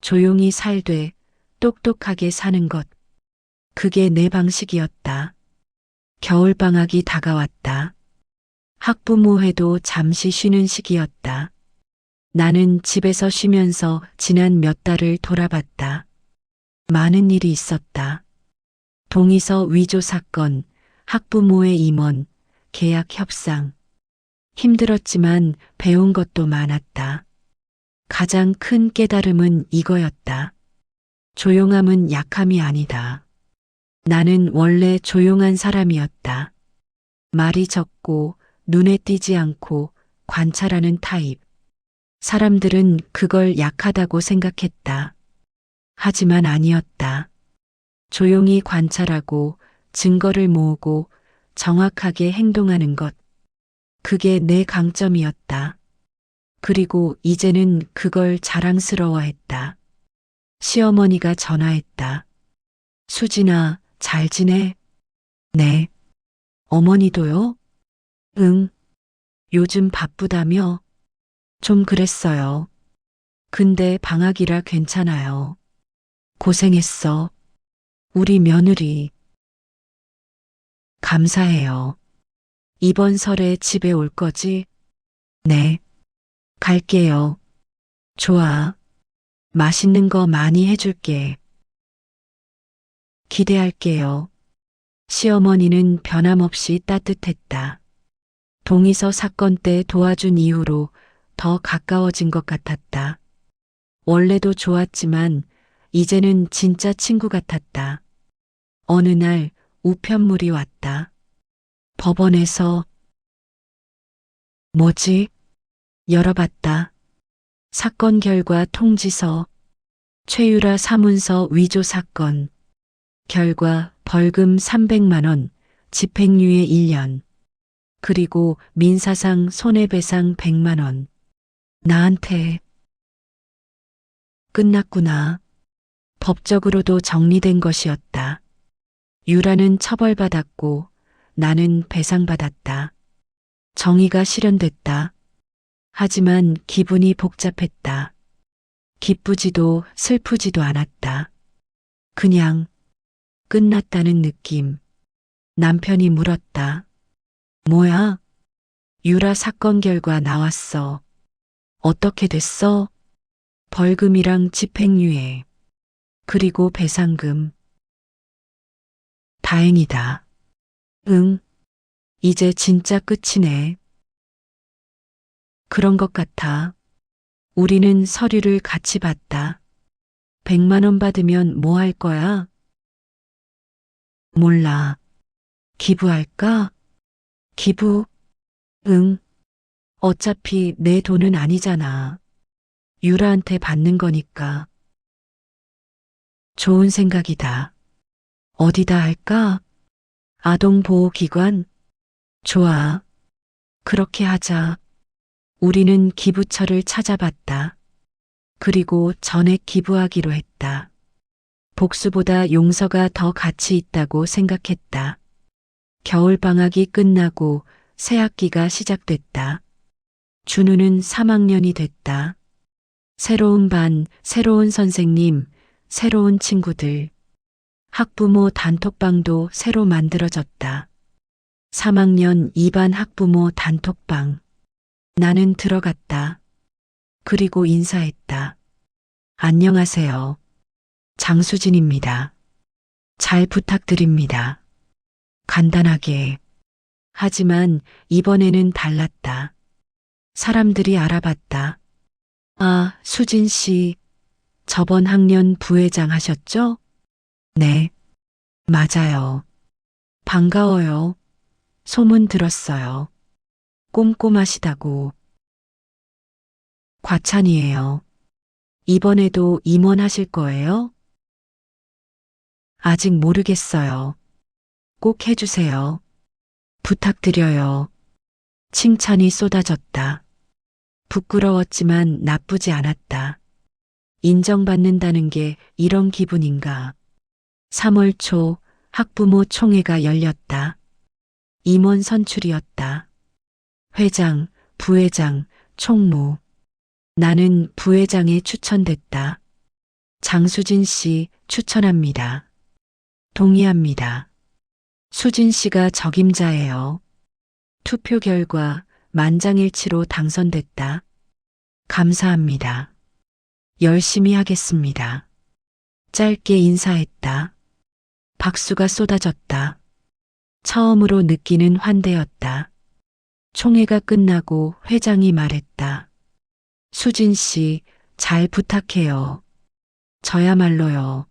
조용히 살되 똑똑하게 사는 것. 그게 내 방식이었다. 겨울방학이 다가왔다. 학부모회도 잠시 쉬는 시기였다. 나는 집에서 쉬면서 지난 몇 달을 돌아봤다. 많은 일이 있었다. 동의서 위조 사건, 학부모회 임원, 계약 협상. 힘들었지만 배운 것도 많았다. 가장 큰 깨달음은 이거였다. 조용함은 약함이 아니다. 나는 원래 조용한 사람이었다. 말이 적고 눈에 띄지 않고 관찰하는 타입. 사람들은 그걸 약하다고 생각했다. 하지만 아니었다. 조용히 관찰하고 증거를 모으고 정확하게 행동하는 것. 그게 내 강점이었다. 그리고 이제는 그걸 자랑스러워했다. 시어머니가 전화했다. 수진아, 잘 지내? 네. 어머니도요? 응. 요즘 바쁘다며? 좀 그랬어요. 근데 방학이라 괜찮아요. 고생했어. 우리 며느리. 감사해요. 이번 설에 집에 올 거지? 네. 갈게요. 좋아. 맛있는 거 많이 해줄게. 기대할게요. 시어머니는 변함없이 따뜻했다. 동의서 사건 때 도와준 이후로 더 가까워진 것 같았다. 원래도 좋았지만 이제는 진짜 친구 같았다. 어느 날 우편물이 왔다. 법원에서 뭐지? 열어봤다. 사건 결과 통지서, 최유라 사문서 위조 사건, 결과 벌금 300만 원, 집행유예 1년, 그리고 민사상 손해배상 100만 원. 나한테 끝났구나. 법적으로도 정리된 것이었다. 유라는 처벌받았고 나는 배상받았다. 정의가 실현됐다. 하지만 기분이 복잡했다. 기쁘지도 슬프지도 않았다. 그냥 끝났다는 느낌. 남편이 물었다. 뭐야? 유라 사건 결과 나왔어. 어떻게 됐어? 벌금이랑 집행유예. 그리고 배상금. 다행이다. 응, 이제 진짜 끝이네. 그런 것 같아. 우리는 서류를 같이 봤다. 100만 원 받으면 뭐 할 거야? 몰라. 기부할까? 기부? 응. 어차피 내 돈은 아니잖아. 유라한테 받는 거니까. 좋은 생각이다. 어디다 할까? 아동보호기관? 좋아. 그렇게 하자. 우리는 기부처를 찾아봤다. 그리고 전액 기부하기로 했다. 복수보다 용서가 더 가치 있다고 생각했다. 겨울방학이 끝나고 새 학기가 시작됐다. 준우는 3학년이 됐다. 새로운 반, 새로운 선생님, 새로운 친구들. 학부모 단톡방도 새로 만들어졌다. 3학년 2반 학부모 단톡방. 나는 들어갔다. 그리고 인사했다. 안녕하세요. 장수진입니다. 잘 부탁드립니다. 간단하게. 하지만 이번에는 달랐다. 사람들이 알아봤다. 아, 수진 씨. 저번 학년 부회장 하셨죠? 네, 맞아요. 반가워요. 소문 들었어요. 꼼꼼하시다고. 과찬이에요. 이번에도 임원하실 거예요? 아직 모르겠어요. 꼭 해주세요. 부탁드려요. 칭찬이 쏟아졌다. 부끄러웠지만 나쁘지 않았다. 인정받는다는 게 이런 기분인가. 3월 초 학부모 총회가 열렸다. 임원 선출이었다. 회장, 부회장, 총무. 나는 부회장에 추천됐다. 장수진 씨 추천합니다. 동의합니다. 수진 씨가 적임자예요. 투표 결과 만장일치로 당선됐다. 감사합니다. 열심히 하겠습니다. 짧게 인사했다. 박수가 쏟아졌다. 처음으로 느끼는 환대였다. 총회가 끝나고 회장이 말했다. 수진 씨, 잘 부탁해요. 저야말로요.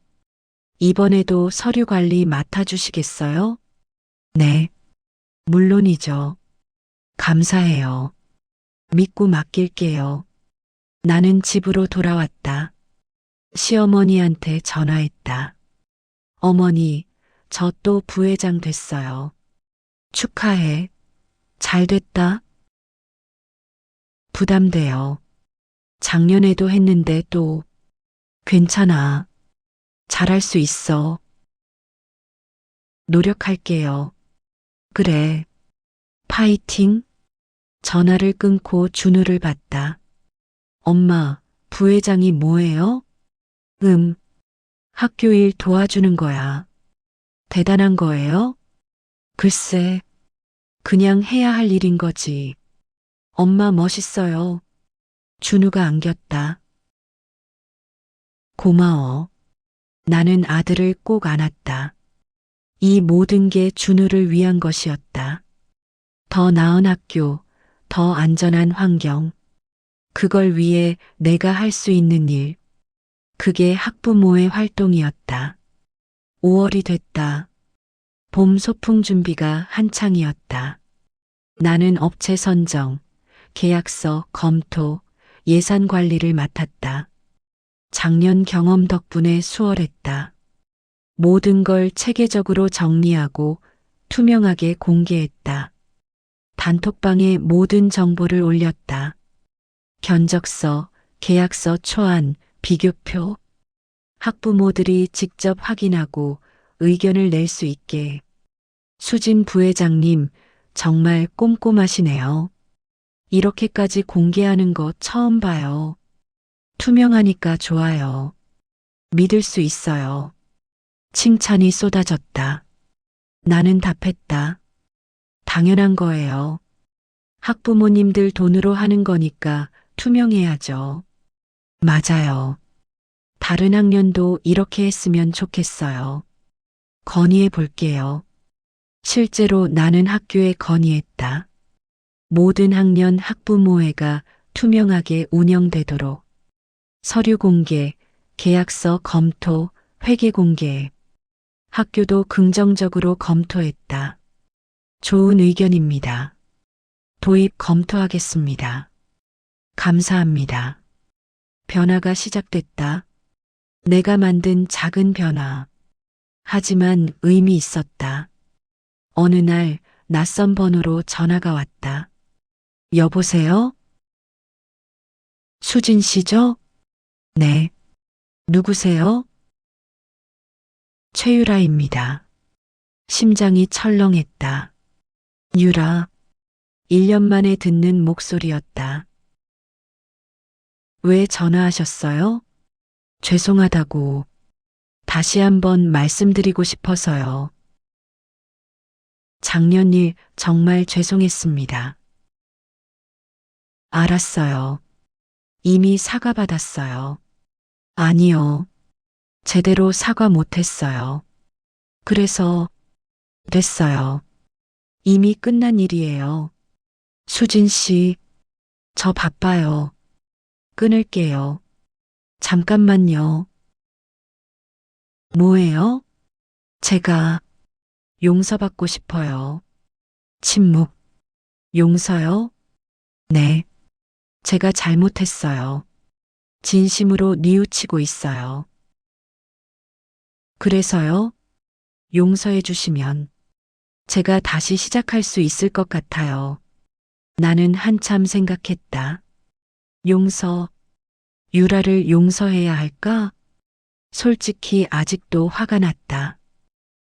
이번에도 서류 관리 맡아주시겠어요? 네, 물론이죠. 감사해요. 믿고 맡길게요. 나는 집으로 돌아왔다. 시어머니한테 전화했다. 어머니, 저 또 부회장 됐어요. 축하해. 잘 됐다. 부담돼요. 작년에도 했는데 또. 괜찮아. 잘할 수 있어. 노력할게요. 그래. 파이팅. 전화를 끊고 준우를 봤다. 엄마, 부회장이 뭐예요? 학교 일 도와주는 거야. 대단한 거예요? 글쎄, 그냥 해야 할 일인 거지. 엄마 멋있어요. 준우가 안겼다. 고마워. 나는 아들을 꼭 안았다. 이 모든 게 준우를 위한 것이었다. 더 나은 학교, 더 안전한 환경. 그걸 위해 내가 할 수 있는 일. 그게 학부모의 활동이었다. 5월이 됐다. 봄 소풍 준비가 한창이었다. 나는 업체 선정, 계약서 검토, 예산 관리를 맡았다. 작년 경험 덕분에 수월했다. 모든 걸 체계적으로 정리하고 투명하게 공개했다. 단톡방에 모든 정보를 올렸다. 견적서, 계약서 초안, 비교표. 학부모들이 직접 확인하고 의견을 낼 수 있게. 수진 부회장님, 정말 꼼꼼하시네요. 이렇게까지 공개하는 거 처음 봐요. 투명하니까 좋아요. 믿을 수 있어요. 칭찬이 쏟아졌다. 나는 답했다. 당연한 거예요. 학부모님들 돈으로 하는 거니까 투명해야죠. 맞아요. 다른 학년도 이렇게 했으면 좋겠어요. 건의해 볼게요. 실제로 나는 학교에 건의했다. 모든 학년 학부모회가 투명하게 운영되도록 서류 공개, 계약서 검토, 회계 공개. 학교도 긍정적으로 검토했다. 좋은 의견입니다. 도입 검토하겠습니다. 감사합니다. 변화가 시작됐다. 내가 만든 작은 변화. 하지만 의미 있었다. 어느 날 낯선 번호로 전화가 왔다. 여보세요? 수진 씨죠? 네. 누구세요? 최유라입니다. 심장이 철렁했다. 유라. 1년 만에 듣는 목소리였다. 왜 전화하셨어요? 죄송하다고. 다시 한번 말씀드리고 싶어서요. 작년 일 정말 죄송했습니다. 알았어요. 이미 사과받았어요. 아니요. 제대로 사과 못했어요. 그래서 됐어요. 이미 끝난 일이에요. 수진 씨, 저 바빠요. 끊을게요. 잠깐만요. 뭐예요? 제가 용서받고 싶어요. 침묵. 용서요? 네. 제가 잘못했어요. 진심으로 뉘우치고 있어요. 그래서요? 용서해 주시면 제가 다시 시작할 수 있을 것 같아요. 나는 한참 생각했다. 용서, 유라를 용서해야 할까? 솔직히 아직도 화가 났다.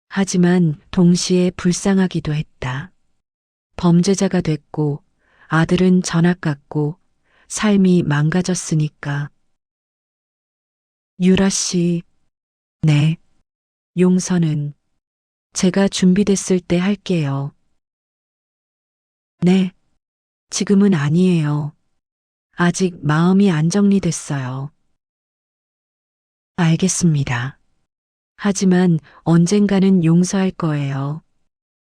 하지만 동시에 불쌍하기도 했다. 범죄자가 됐고 아들은 전학 갔고 삶이 망가졌으니까. 유라 씨, 네. 용서는 제가 준비됐을 때 할게요. 네. 지금은 아니에요. 아직 마음이 안 정리됐어요. 알겠습니다. 하지만 언젠가는 용서할 거예요.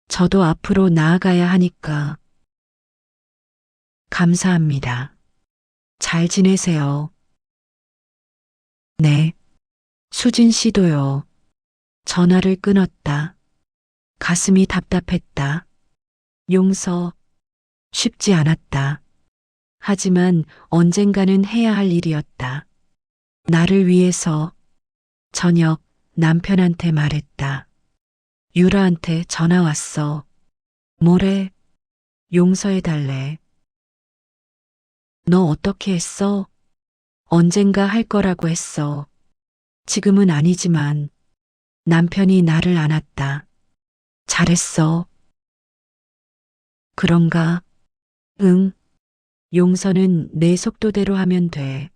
저도 앞으로 나아가야 하니까. 감사합니다. 잘 지내세요. 네. 수진 씨도요. 전화를 끊었다. 가슴이 답답했다. 용서, 쉽지 않았다. 하지만 언젠가는 해야 할 일이었다. 나를 위해서 저녁 남편한테 말했다. 유라한테 전화 왔어. 뭐래? 용서해달래. 너 어떻게 했어? 언젠가 할 거라고 했어. 지금은 아니지만 남편이 나를 안았다. 잘했어. 그런가? 응. 용서는 내 속도대로 하면 돼.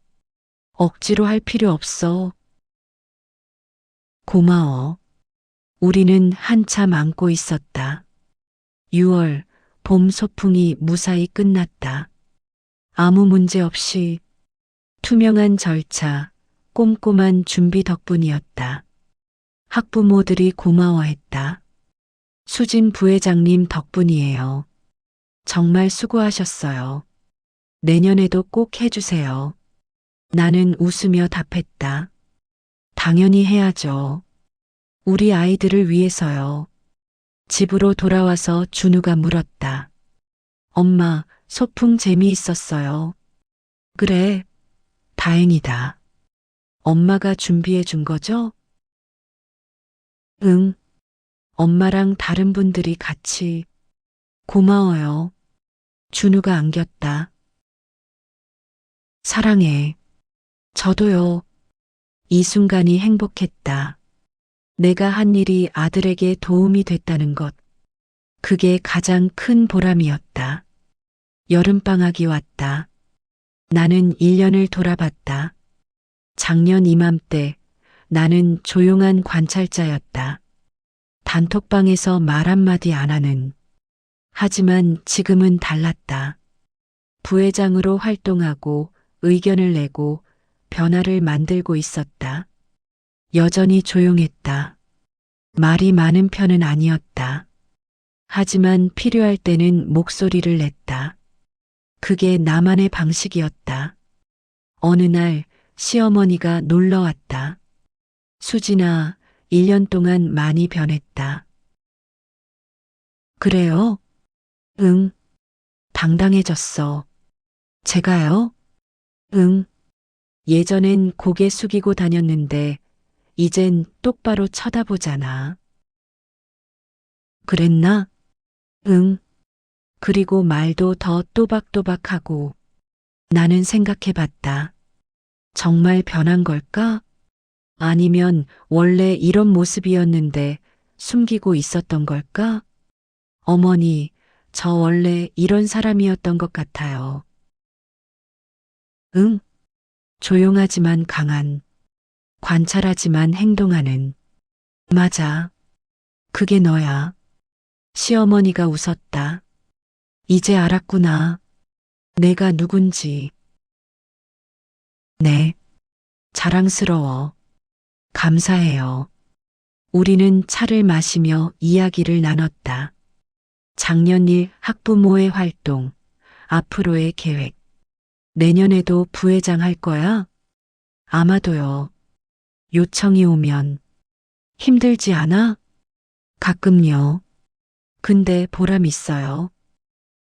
억지로 할 필요 없어. 고마워. 우리는 한참 안고 있었다. 6월 봄 소풍이 무사히 끝났다. 아무 문제 없이 투명한 절차, 꼼꼼한 준비 덕분이었다. 학부모들이 고마워했다. 수진 부회장님 덕분이에요. 정말 수고하셨어요. 내년에도 꼭 해주세요. 나는 웃으며 답했다. 당연히 해야죠. 우리 아이들을 위해서요. 집으로 돌아와서 준우가 물었다. 엄마, 소풍 재미있었어요. 그래, 다행이다. 엄마가 준비해 준 거죠? 응. 엄마랑 다른 분들이 같이. 고마워요. 준우가 안겼다. 사랑해. 저도요. 이 순간이 행복했다. 내가 한 일이 아들에게 도움이 됐다는 것. 그게 가장 큰 보람이었다. 여름방학이 왔다. 나는 1년을 돌아봤다. 작년 이맘때 나는 조용한 관찰자였다. 단톡방에서 말 한마디 안 하는. 하지만 지금은 달랐다. 부회장으로 활동하고 의견을 내고 변화를 만들고 있었다. 여전히 조용했다. 말이 많은 편은 아니었다. 하지만 필요할 때는 목소리를 냈다. 그게 나만의 방식이었다. 어느 날 시어머니가 놀러 왔다. 수진아, 1년 동안 많이 변했다. 그래요? 응, 당당해졌어. 제가요? 응, 예전엔 고개 숙이고 다녔는데 이젠 똑바로 쳐다보잖아. 그랬나? 응, 그리고 말도 더 또박또박하고. 나는 생각해봤다. 정말 변한 걸까? 아니면 원래 이런 모습이었는데 숨기고 있었던 걸까? 어머니, 저 원래 이런 사람이었던 것 같아요. 응, 조용하지만 강한, 관찰하지만 행동하는. 맞아. 그게 너야. 시어머니가 웃었다. 이제 알았구나. 내가 누군지. 네, 자랑스러워. 감사해요. 우리는 차를 마시며 이야기를 나눴다. 작년 일 학부모의 활동, 앞으로의 계획. 내년에도 부회장 할 거야? 아마도요. 요청이 오면. 힘들지 않아? 가끔요. 근데 보람 있어요.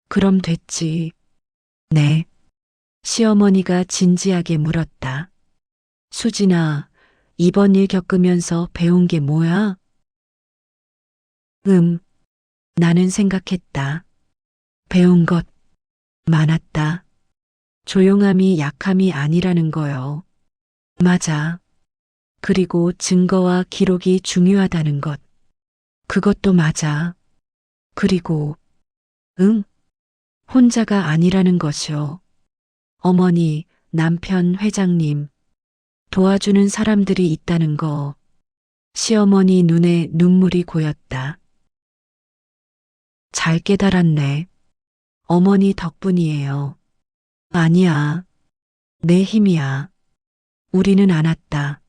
그럼 됐지. 네. 시어머니가 진지하게 물었다. 수진아, 이번 일 겪으면서 배운 게 뭐야? 나는 생각했다. 배운 것 많았다. 조용함이 약함이 아니라는 거요. 맞아. 그리고 증거와 기록이 중요하다는 것. 그것도 맞아. 그리고, 응, 혼자가 아니라는 것이요. 어머니, 남편, 회장님, 도와주는 사람들이 있다는 거. 시어머니 눈에 눈물이 고였다. 잘 깨달았네. 어머니 덕분이에요. 아니야. 내 힘이야. 우리는 안 왔다.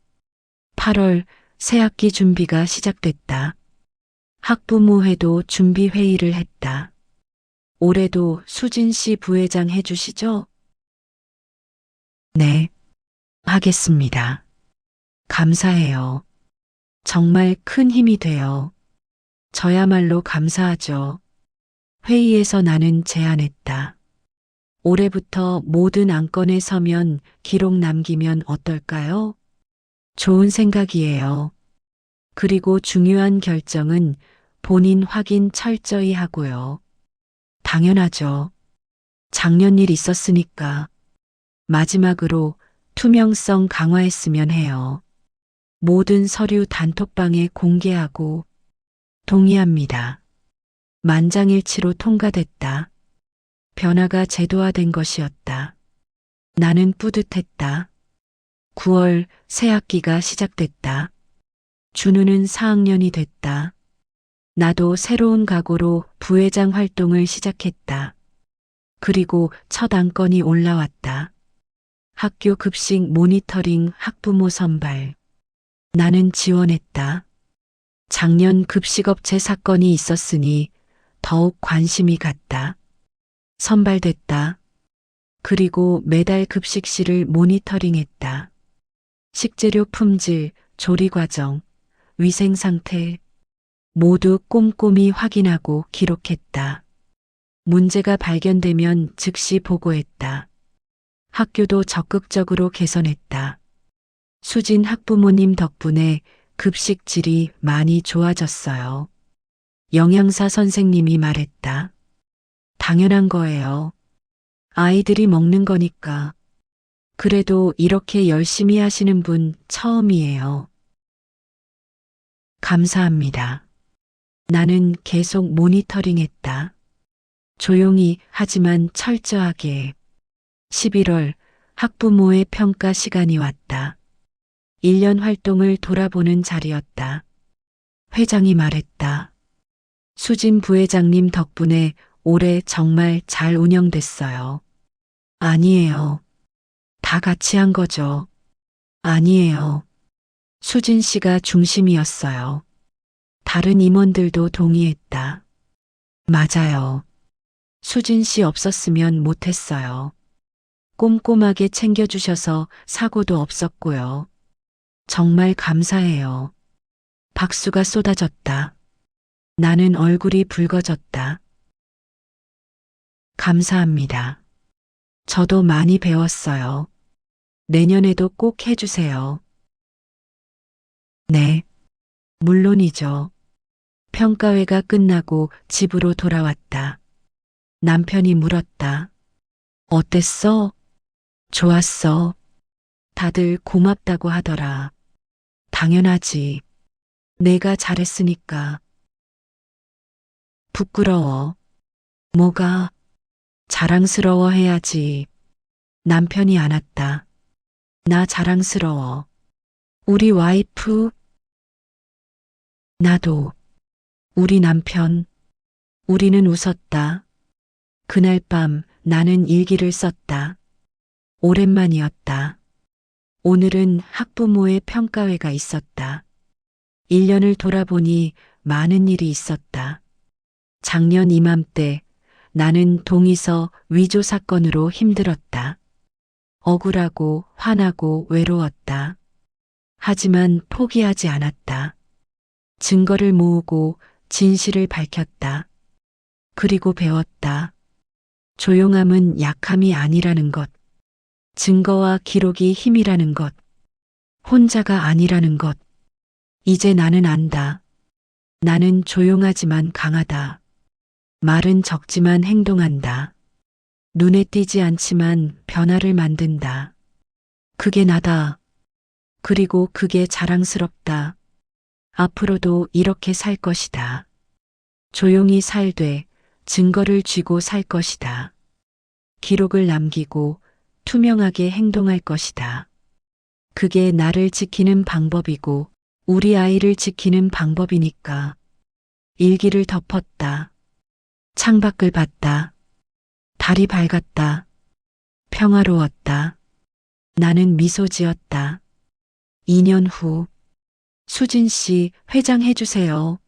8월 새학기 준비가 시작됐다. 학부모회도 준비 회의를 했다. 올해도 수진 씨 부회장 해주시죠? 네, 하겠습니다. 감사해요. 정말 큰 힘이 돼요. 저야말로 감사하죠. 회의에서 나는 제안했다. 올해부터 모든 안건에 서면 기록 남기면 어떨까요? 좋은 생각이에요. 그리고 중요한 결정은 본인 확인 철저히 하고요. 당연하죠. 작년 일 있었으니까. 마지막으로 투명성 강화했으면 해요. 모든 서류 단톡방에 공개하고 동의합니다. 만장일치로 통과됐다. 변화가 제도화된 것이었다. 나는 뿌듯했다. 9월 새 학기가 시작됐다. 준우는 4학년이 됐다. 나도 새로운 각오로 부회장 활동을 시작했다. 그리고 첫 안건이 올라왔다. 학교 급식 모니터링 학부모 선발. 나는 지원했다. 작년 급식업체 사건이 있었으니 더욱 관심이 갔다. 선발됐다. 그리고 매달 급식실을 모니터링했다. 식재료 품질, 조리 과정, 위생 상태 모두 꼼꼼히 확인하고 기록했다. 문제가 발견되면 즉시 보고했다. 학교도 적극적으로 개선했다. 수진 학부모님 덕분에 급식 질이 많이 좋아졌어요. 영양사 선생님이 말했다. 당연한 거예요. 아이들이 먹는 거니까. 그래도 이렇게 열심히 하시는 분 처음이에요. 감사합니다. 나는 계속 모니터링했다. 조용히 하지만 철저하게. 11월 학부모의 평가 시간이 왔다. 1년 활동을 돌아보는 자리였다. 회장이 말했다. 수진 부회장님 덕분에 올해 정말 잘 운영됐어요. 아니에요. 다 같이 한 거죠. 아니에요. 수진 씨가 중심이었어요. 다른 임원들도 동의했다. 맞아요. 수진 씨 없었으면 못했어요. 꼼꼼하게 챙겨주셔서 사고도 없었고요. 정말 감사해요. 박수가 쏟아졌다. 나는 얼굴이 붉어졌다. 감사합니다. 저도 많이 배웠어요. 내년에도 꼭 해주세요. 네, 물론이죠. 평가회가 끝나고 집으로 돌아왔다. 남편이 물었다. 어땠어? 좋았어. 다들 고맙다고 하더라. 당연하지. 내가 잘했으니까. 부끄러워. 뭐가? 자랑스러워 해야지. 남편이 안았다. 나 자랑스러워. 우리 와이프? 나도. 우리 남편. 우리는 웃었다. 그날 밤 나는 일기를 썼다. 오랜만이었다. 오늘은 학부모의 평가회가 있었다. 1년을 돌아보니 많은 일이 있었다. 작년 이맘때 나는 동의서 위조 사건으로 힘들었다. 억울하고 화나고 외로웠다. 하지만 포기하지 않았다. 증거를 모으고 진실을 밝혔다. 그리고 배웠다. 조용함은 약함이 아니라는 것. 증거와 기록이 힘이라는 것. 혼자가 아니라는 것. 이제 나는 안다. 나는 조용하지만 강하다. 말은 적지만 행동한다. 눈에 띄지 않지만 변화를 만든다. 그게 나다. 그리고 그게 자랑스럽다. 앞으로도 이렇게 살 것이다. 조용히 살되 증거를 쥐고 살 것이다. 기록을 남기고 투명하게 행동할 것이다. 그게 나를 지키는 방법이고 우리 아이를 지키는 방법이니까. 일기를 덮었다. 창밖을 봤다. 달이 밝았다. 평화로웠다. 나는 미소 지었다. 2년 후, 수진 씨 회장해 주세요.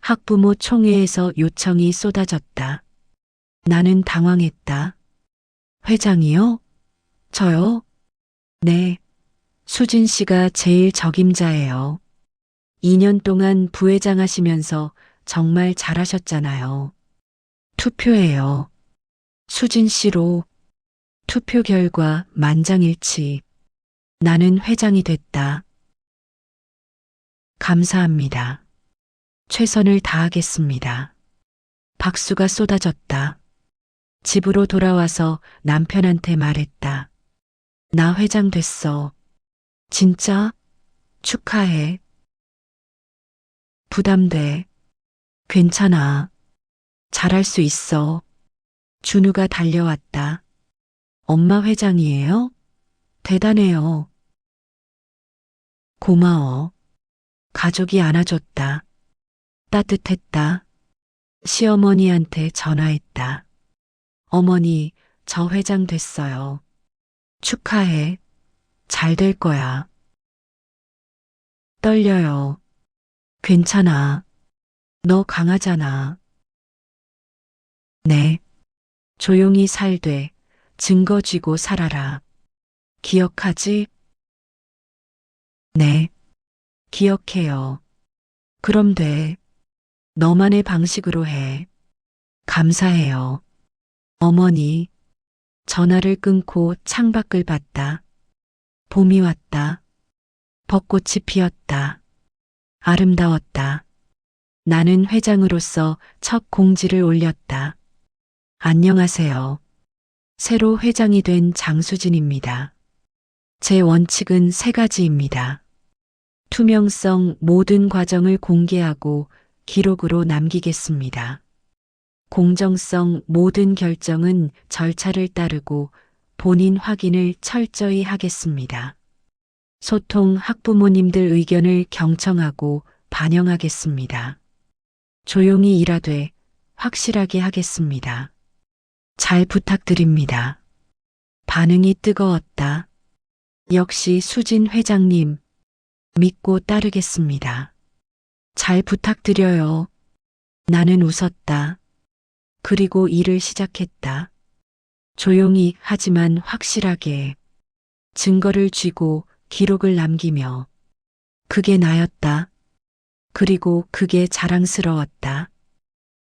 학부모 총회에서 요청이 쏟아졌다. 나는 당황했다. 회장이요? 저요? 네. 수진 씨가 제일 적임자예요. 2년 동안 부회장 하시면서 정말 잘하셨잖아요. 투표예요. 수진 씨로. 투표 결과 만장일치. 나는 회장이 됐다. 감사합니다. 최선을 다하겠습니다. 박수가 쏟아졌다. 집으로 돌아와서 남편한테 말했다. 나 회장 됐어. 진짜? 축하해. 부담돼. 괜찮아. 잘할 수 있어. 준우가 달려왔다. 엄마 회장이에요? 대단해요. 고마워. 가족이 안아줬다. 따뜻했다. 시어머니한테 전화했다. 어머니, 저 회장 됐어요. 축하해. 잘 될 거야. 떨려요. 괜찮아. 너 강하잖아. 네. 조용히 살되 증거 쥐고 살아라. 기억하지? 네. 기억해요. 그럼 돼. 너만의 방식으로 해. 감사해요. 어머니. 전화를 끊고 창밖을 봤다. 봄이 왔다. 벚꽃이 피었다. 아름다웠다. 나는 회장으로서 첫 공지를 올렸다. 안녕하세요. 새로 회장이 된 장수진입니다. 제 원칙은 3가지입니다. 투명성, 모든 과정을 공개하고 기록으로 남기겠습니다. 공정성, 모든 결정은 절차를 따르고 본인 확인을 철저히 하겠습니다. 소통, 학부모님들 의견을 경청하고 반영하겠습니다. 조용히 일하되 확실하게 하겠습니다. 잘 부탁드립니다. 반응이 뜨거웠다. 역시 수진 회장님, 믿고 따르겠습니다. 잘 부탁드려요. 나는 웃었다. 그리고 일을 시작했다. 조용히 하지만 확실하게 증거를 쥐고 기록을 남기며 그게 나였다. 그리고 그게 자랑스러웠다.